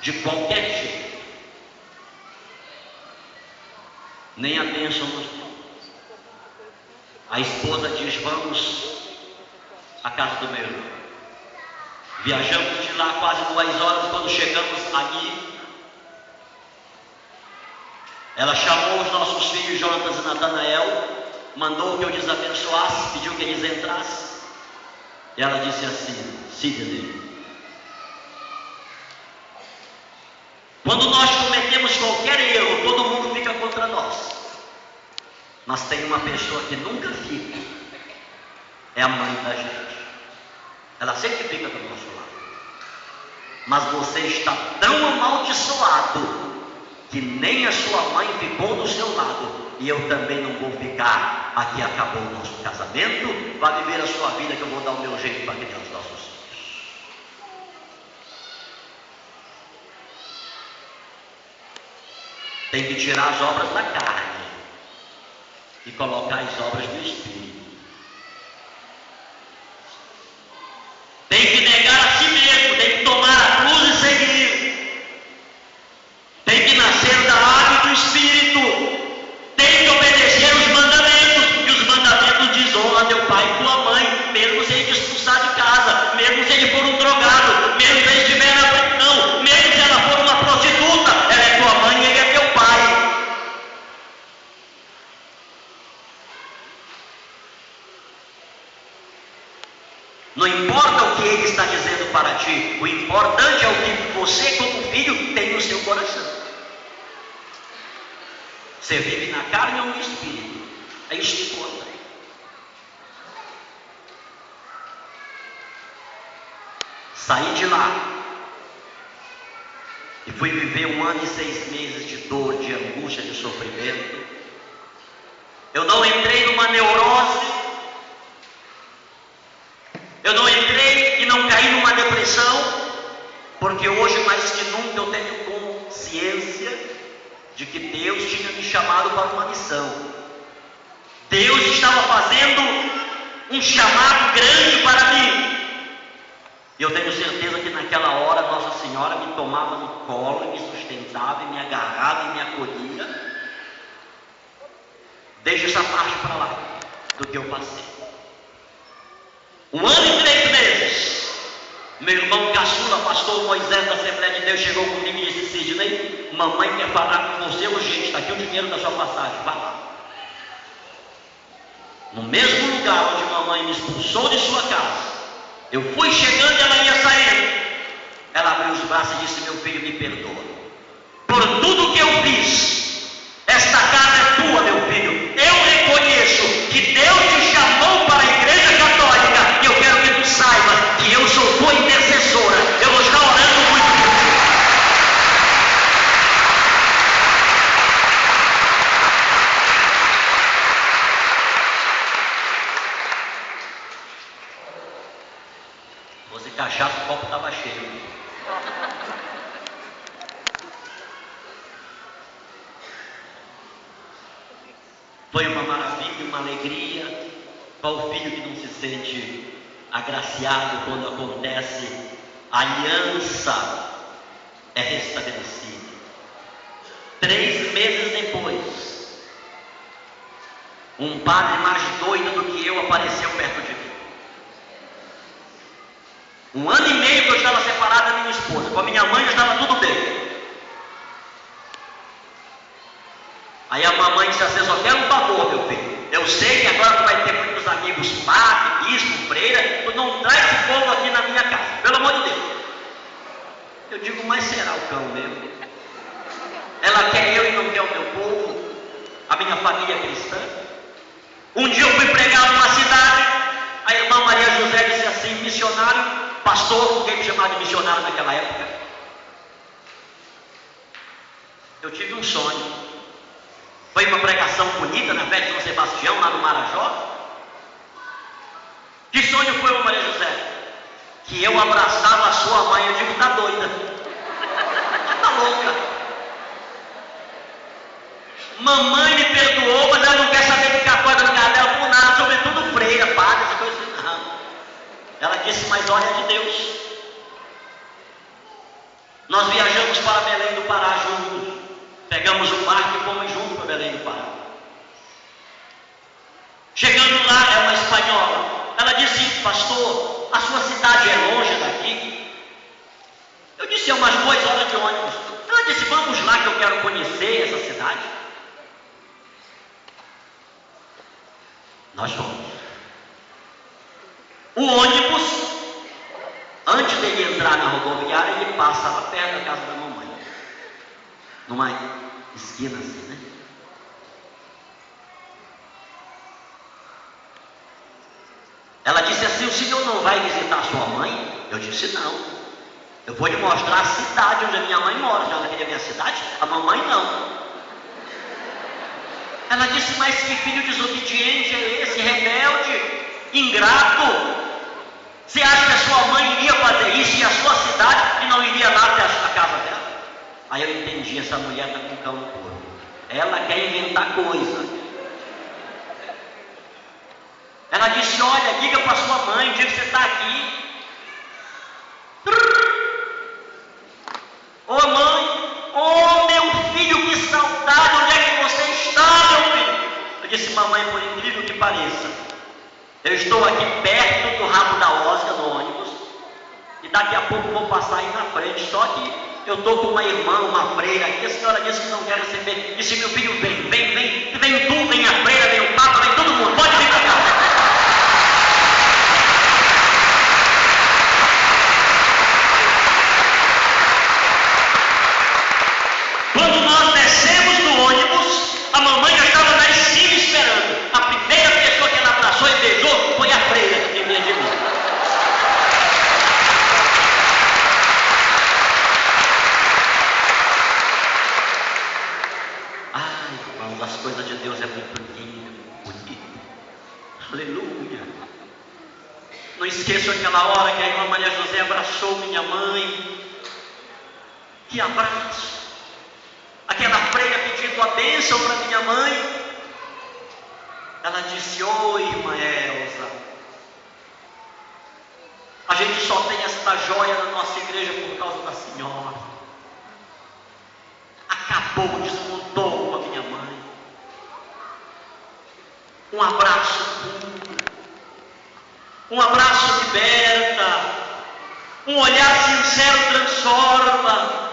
De qualquer jeito. Nem a bênção nos deu. A esposa diz: vamos à casa do meu irmão. Viajamos de lá quase 2 horas. Quando chegamos ali, ela chamou os nossos filhos, Jonatas e Natanael, mandou que eu lhes abençoasse, pediu que eles entrassem. E ela disse assim: Sidney, quando nós cometemos qualquer erro, todo mundo fica contra nós. Mas tem uma pessoa que nunca fica, é a mãe da gente. Ela sempre fica do nosso lado. Mas você está tão amaldiçoado que nem a sua mãe ficou do seu lado. E eu também não vou ficar. Aqui acabou o nosso casamento. Vá viver a sua vida, que eu vou dar o meu jeito para criar os nossos filhos. Tem que tirar as obras da carne e colocar as obras do Espírito. Tem que negar a si mesmo, tem que tomar a cruz e seguir. Tem que nascer da água e do Espírito. Tem que obedecer os mandamentos. E os mandamentos dizem: honra teu pai e tua mãe, mesmo se ele te expulsar de casa, mesmo se ele for um drogado, mesmo se ele estiver na prisão, mesmo se ela for uma prostituta, ela é tua mãe e ele é teu pai. Não importa o que ele está dizendo para ti, o importante é o que você, como filho, tem no seu coração. Você vive na carne ou no espírito? É isso que importa. Saí de lá e fui viver 1 ano e 6 meses de dor, de angústia, de sofrimento. Eu não entrei numa neurose. Eu não entrei e não caí numa depressão, porque hoje mais que nunca eu tenho consciência de que Deus tinha me chamado para uma missão. Deus estava fazendo um chamado grande para mim. E eu tenho certeza que naquela hora Nossa Senhora me tomava no colo, e me sustentava, e me agarrava, e me acolhia. Deixa essa parte para lá, do que eu passei. 1 ano e 3 meses, meu irmão caçula pastor Moisés da Assembleia de Deus chegou comigo e disse: Sidney, mamãe quer falar com você urgente, está aqui o dinheiro da sua passagem, vá lá. No mesmo lugar onde mamãe me expulsou de sua casa, eu fui chegando e ela ia saindo. Ela abriu os braços e disse: meu filho, me perdoa por tudo que eu fiz. Esta casa é tua, meu filho. Eu reconheço que Deus te chamou para a igreja católica e eu quero que tu saibas que eu sou tua intercessora. Eu vou estar orando muito por ti. Se fosse cachaça, o copo estava cheio. Foi uma maravilha, uma alegria. Qual o filho que não se sente agraciado quando acontece? A aliança é restabelecida. 3 meses depois, um padre mais doido do que eu apareceu perto de mim. 1 ano e meio que eu estava separado da minha esposa, com a minha mãe já estava tudo bem. Aí a mamãe disse assim: só quero um favor, meu filho. Eu sei que agora tu vai ter muitos amigos padre, bispo, freira, tu não traz esse povo aqui na minha casa, pelo amor de Deus. Eu digo: mas será o cão mesmo? Ela quer eu e não quer o meu povo, a minha família cristã. Um dia eu fui pregar numa cidade, a irmã Maria José disse assim: missionário, pastor, ninguém me chamava de missionário naquela época. Eu tive um sonho. Foi uma pregação bonita na festa de São Sebastião, lá no Marajó. Que sonho foi, ô Maria José? Que eu abraçava a sua mãe. Eu digo: tá doida, tá louca. Mamãe me perdoou, mas ela não quer saber de católica no lugar dela por nada, sobretudo freira, padre, essas coisas assim, não. Ela disse: mas olha de Deus. Nós viajamos para Belém do Pará juntos. Pegamos o barco e fomos juntos para Belém do Pará. Chegando lá, é uma espanhola. Ela disse: pastor, a sua cidade é longe daqui? Eu disse: é umas 2 horas de ônibus. Ela disse: vamos lá que eu quero conhecer essa cidade. Nós fomos. O ônibus, antes dele entrar na rodoviária, ele passa lá perto da casa da mamãe, numa esquina assim, né? Ela disse assim: o senhor não vai visitar sua mãe? Eu disse: não, eu vou lhe mostrar a cidade onde a minha mãe mora. Se ela queria ver a cidade, a mamãe não. Ela disse: mas que filho desobediente é esse, rebelde, ingrato? Você acha que a sua mãe iria fazer isso e a sua cidade e não iria lá até a casa dela? Aí eu entendi: essa mulher está com cão no corpo. Ela quer inventar coisa. Ela disse: olha, liga para sua mãe, diga que você está aqui. Ô mãe, ô meu filho, que saudade, onde é que você está, meu filho? Eu disse: mamãe, por incrível que pareça, eu estou aqui perto do rabo da Osga no ônibus e daqui a pouco vou passar aí na frente, só que eu estou com uma irmã, uma freira aqui. A senhora disse que não quer receber. Disse: meu filho, vem tu, vem a freira, vem o papa, vem todo mundo, pode vir para cá. Quando nós descemos do ônibus, a mamãe já estava lá em cima esperando. A primeira pessoa que ela abraçou e beijou foi a freira que vinha de mim. Ai, irmãos, as coisas de Deus é muito linda, bonita. Aleluia. Não esqueço aquela hora que a irmã Maria José abraçou minha mãe. Que abraço. Aquela freira pedindo a bênção para minha mãe. Ela disse: oi, irmã Elza, a gente só tem esta joia na nossa igreja por causa da senhora. Acabou, desmontou com a minha mãe. Um abraço puro, um abraço liberta. Um olhar sincero transforma.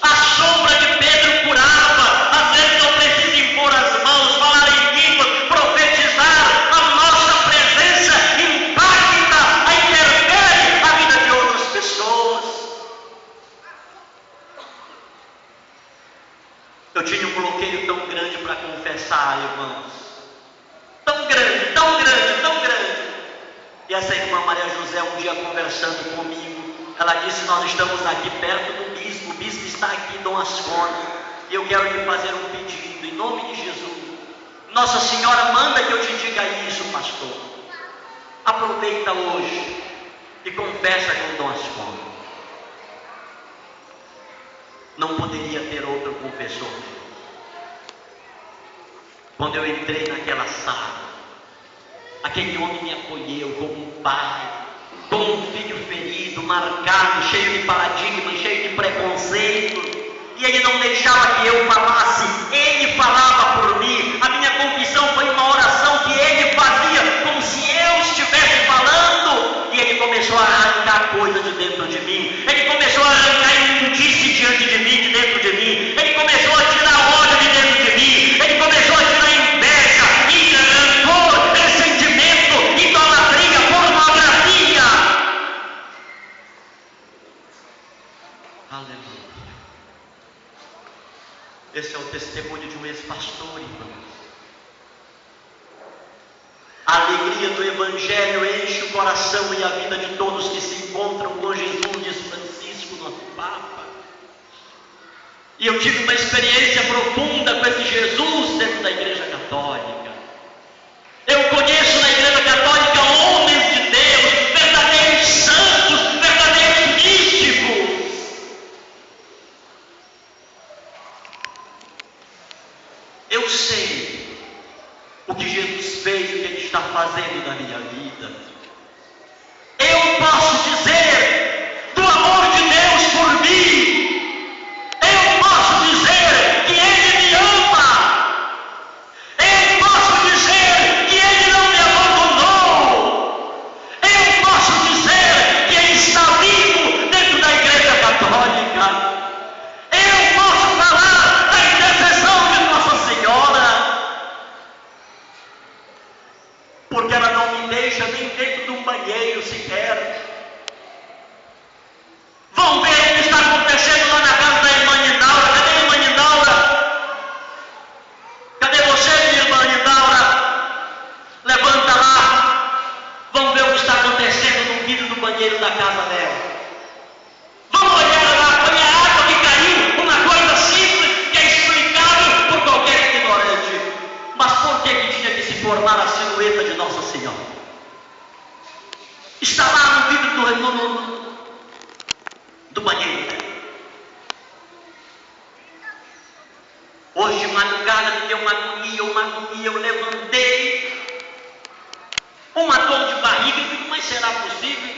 A sombra de Pedro curava. Às vezes não precisa impor as mãos, falar em línguas, profetizar. A nossa presença impacta, interfere a vida de outras pessoas. Eu tinha um bloqueio tão grande para confessar, irmãos. Tão grande, tão grande, tão grande. E essa irmã Maria José, um dia conversando comigo, ela disse: nós estamos aqui perto do bispo, o bispo está aqui em Dom Ascone, e eu quero lhe fazer um pedido, em nome de Jesus. Nossa Senhora manda que eu te diga isso, pastor. Aproveita hoje e confessa com Dom Ascone. Não poderia ter outro confessor. Quando eu entrei naquela sala, aquele homem me acolheu como um pai, como um filho ferido, marcado, cheio de paradigmas, cheio de preconceito. E ele não deixava que eu falasse, ele falava por mim. A minha confissão foi uma oração que ele fazia como se eu estivesse falando. E ele começou a arrancar coisas de dentro de mim. Ele começou a arrancar imundície diante de mim, de dentro de mim. Ele começou a tirar ódio de dentro de mim. Ele começou a tirar inveja, ira, rancor, ressentimento, idolatria, pornografia. Aleluia. Esse é o testemunho de um ex-pastor, irmãos. A alegria do Evangelho enche o coração e a vida de todos que se encontram com Jesus, diz Francisco, nosso Papa. E eu tive uma experiência profunda com esse Jesus dentro da Igreja Católica. Eu conheço na Igreja Católica homens de Deus, verdadeiros santos, verdadeiros místicos. Eu sei o que Jesus fez, o que Ele está fazendo na minha vida. Eu posso dizer do amor de Deus por mim. Eu posso dizer que Ele me ama. Eu posso dizer que Ele não me abandonou. Eu posso dizer que Ele está vivo dentro da Igreja Católica. Eu posso falar da intercessão de Nossa Senhora, porque ela não me deixa nem dentro de um banheiro sequer. Vão ver o que está acontecendo lá na casa da irmã Nindaura. Cadê a irmã Nindaura? Cadê você, minha irmã Nindaura? Levanta lá. Vão ver o que está acontecendo no vidro do banheiro da casa dela. Vamos olhar lá, foi a água que caiu, uma coisa simples que é explicável por qualquer ignorante. Mas por que tinha que se formar a silhueta de Nossa Senhora? Está lá no vidro do banheiro dela. Hoje de madrugada me deu uma agonia, eu levantei, uma dor de barriga, eu digo, mas será possível?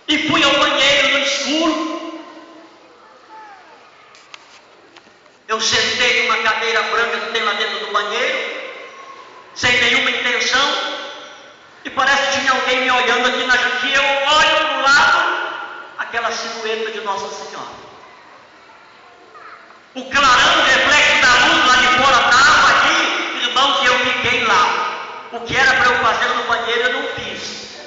E fui ao banheiro no escuro. Eu sentei numa cadeira branca que tem lá dentro do banheiro, sem nenhuma intenção, e parece que tinha alguém me olhando aqui na janela. Eu olho para o lado, aquela silhueta de Nossa Senhora. O clarão, o reflexo da luz lá de fora estava aqui, irmãos, e eu fiquei lá. O que era para eu fazer no banheiro eu não fiz.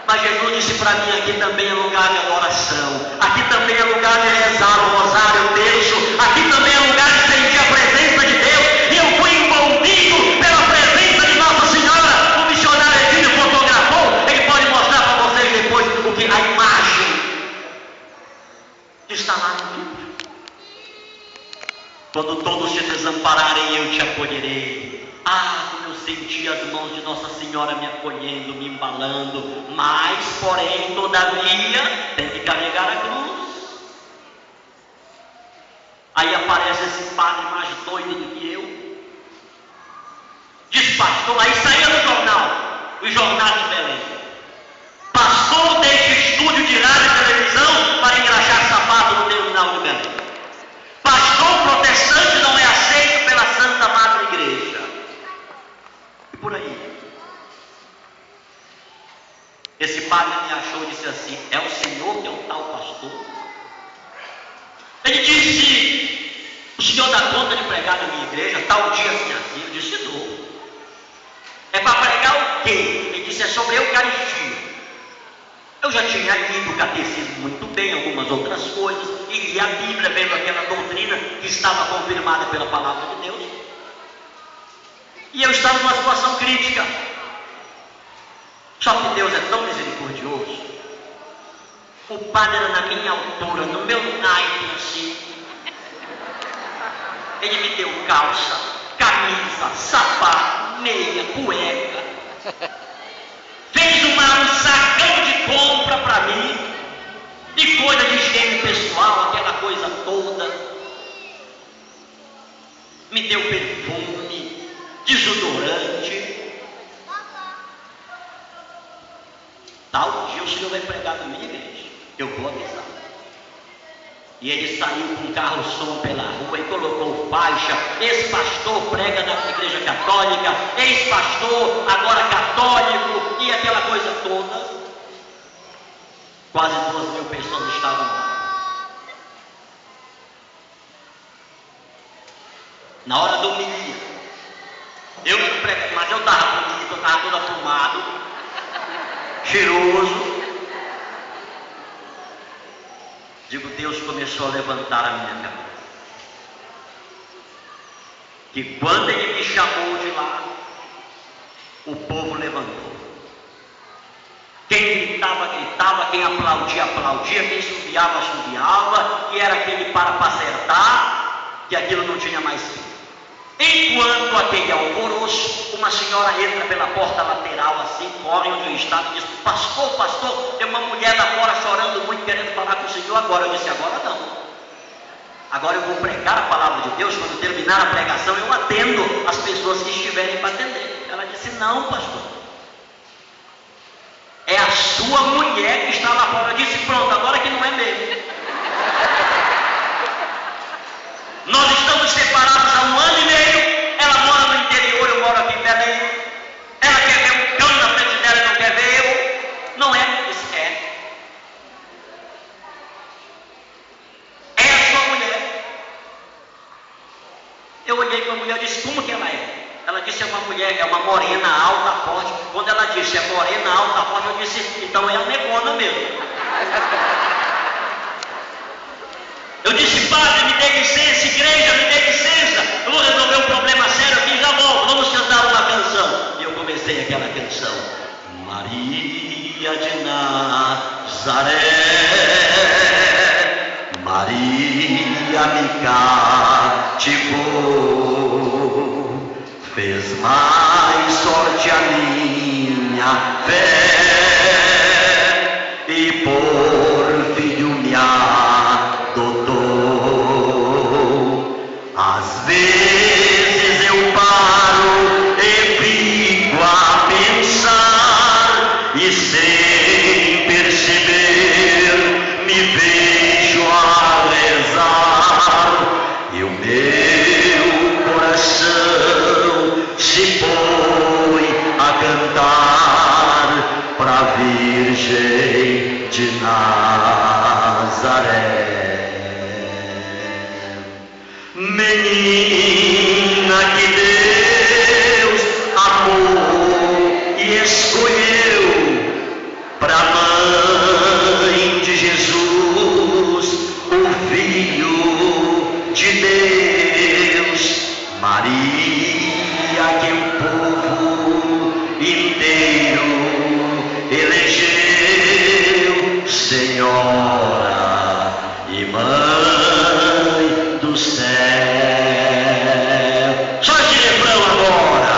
Mas Jesus disse para mim, aqui também é lugar de adoração, aqui também é lugar de rezar o rosário, o terço, aqui também é lugar de sentir a presença de Deus, e eu fui envolvido pela presença de Nossa Senhora. O missionário Edinho fotografou, ele pode mostrar para vocês depois o que a imagem que está lá no livro. Quando todos te desampararem, eu te acolherei. Ah, como eu senti as mãos de Nossa Senhora me acolhendo, me embalando, mas, porém, todavia, tem que carregar a cruz. Aí aparece esse padre mais doido do que eu. Diz, pastor, aí saía no jornal, o jornal de Belém. Pastor deixa estúdio de rádio e televisão para engraxar sapato no terminal de Belém. Pastor protestante não é aceito pela Santa Madre Igreja. E por aí. Esse padre me achou e disse assim: é o senhor que é o tal pastor? Ele disse: o senhor dá conta de pregar na minha igreja, tal dia assim assim? Eu disse: não. É para pregar o quê? Ele disse: é sobre a Eucaristia. Eu já tinha lido o catecismo muito bem, algumas outras coisas, e li a Bíblia, vendo aquela doutrina que estava confirmada pela palavra de Deus. E eu estava numa situação crítica. Só que Deus é tão misericordioso. O padre era na minha altura, no meu naipe assim. Ele me deu calça, camisa, sapato, meia, cueca. Fez um sacão de compra para mim, de coisa de higiene pessoal, aquela coisa toda. Me deu perfume, desodorante. Tal dia o senhor vai pregar na minha igreja, eu vou avisar. E ele saiu com um carro-som pela rua e colocou faixa: ex-pastor prega na igreja católica, ex-pastor agora católico, e aquela coisa toda. Quase 2.000 pessoas estavam lá. Na hora do homilia, eu não preguei, mas eu estava bonito, eu estava todo afumado, cheiroso. Digo, Deus começou a levantar a minha cabeça. Que quando Ele me chamou de lá, o povo levantou. Quem gritava, gritava, quem aplaudia, aplaudia, quem subiava, subiava, e era aquele para acertar, que aquilo não tinha mais fim. Enquanto aquele alvoroço, uma senhora entra pela porta lateral assim, corre onde eu estava e diz: pastor, pastor, tem uma mulher lá fora chorando muito, querendo falar com o senhor agora. Eu disse: agora não. Agora eu vou pregar a palavra de Deus. Quando terminar a pregação, eu atendo as pessoas que estiverem para atender. Ela disse: não, pastor, é a sua mulher que está lá fora. Eu disse: pronto, agora que não é mesmo. Nós estamos separados há 1 ano e meio. Ela mora no interior, eu moro aqui em Belém. Ela quer ver um cão na frente dela e não quer ver eu. Não é? Isso é. É a sua mulher. Eu olhei para a mulher e disse: como que ela é? Ela disse: é uma mulher, é uma morena alta, forte. Quando ela disse: é morena alta, forte, eu disse: então é a negona mesmo. Eu disse: padre, me dê licença, igreja, me dê licença, eu vou resolver um problema sério aqui, já volto, vamos cantar uma canção. E eu comecei aquela canção: Maria de Nazaré, Maria me cativou, fez mais sorte a minha fé, e por filho me adotou. Às vezes eu paro e fico a pensar, e sem perceber me vejo a rezar, e o meu coração se põe a cantar pra Virgem de Nazaré. Menina que Deus amou e escolheu pra mãe de Jesus, o Filho de Deus. Maria, que o povo inteiro elegeu Senhora e Mãe do céu. Só esse refrão agora.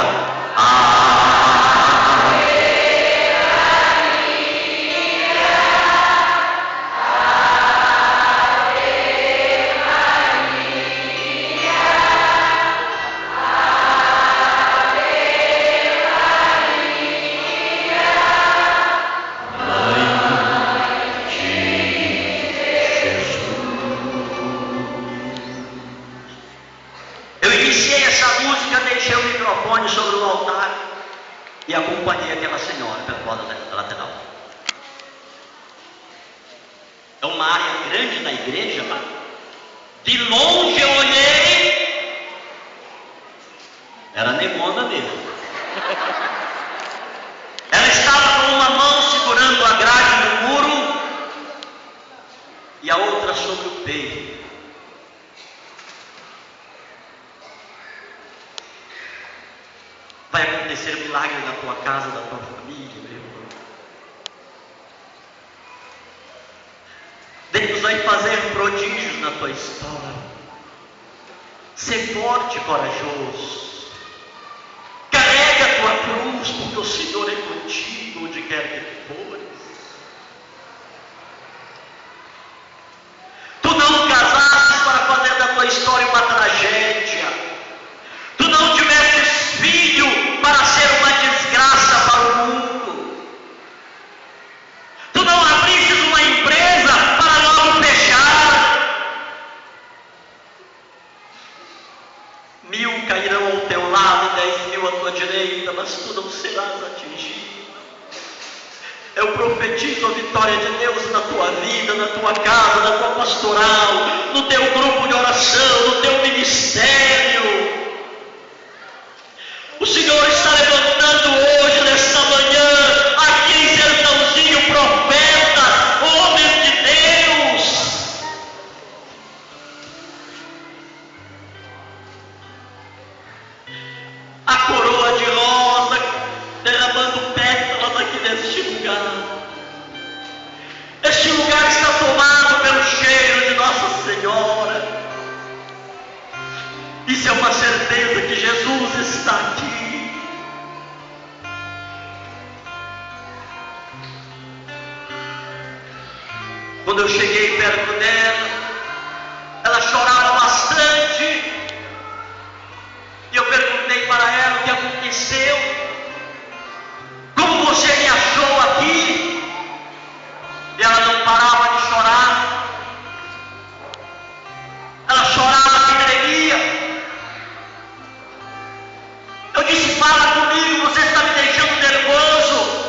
Mãe de uma área grande da igreja lá. De longe eu olhei, era Nemona mesmo. Ela estava com uma mão segurando a grade do muro e a outra sobre o peito. Vai acontecer milagre na tua casa, na tua família, meu irmão. Deus vai fazer prodígios na tua história. Ser forte e corajoso. Carrega a tua cruz, porque o Senhor é contigo onde quer que tu fores. Tu não casaste para fazer da tua história uma tragédia. Tu não tivestes filho para ser uma desgraça para o mundo. Tu não abristes uma empresa para logo fechar. 1000 cairão ao teu lado e 10.000 à tua direita, mas tu não serás atingido. Eu profetizo a vitória de Deus na tua vida, na tua casa, na tua pastoral, no teu grupo de oração, no teu ministério. O Senhor está levantando hoje, nesta manhã, aqui em Sertãozinho, profetas, homens de Deus. A coroa de rosa derramando pétalas aqui neste lugar. Este lugar está tomado pelo cheiro de Nossa Senhora. Isso é uma certeza que Jesus está aqui. Quando eu cheguei perto dela, ela chorava bastante. E eu perguntei para ela o que aconteceu. Como você me achou aqui? E ela não parava de chorar. Ela chorava que tremia. Eu disse, fala comigo, você está me deixando nervoso.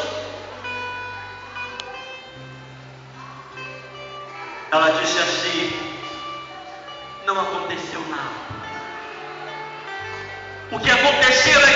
Ela disse assim, não aconteceu nada. O que aconteceu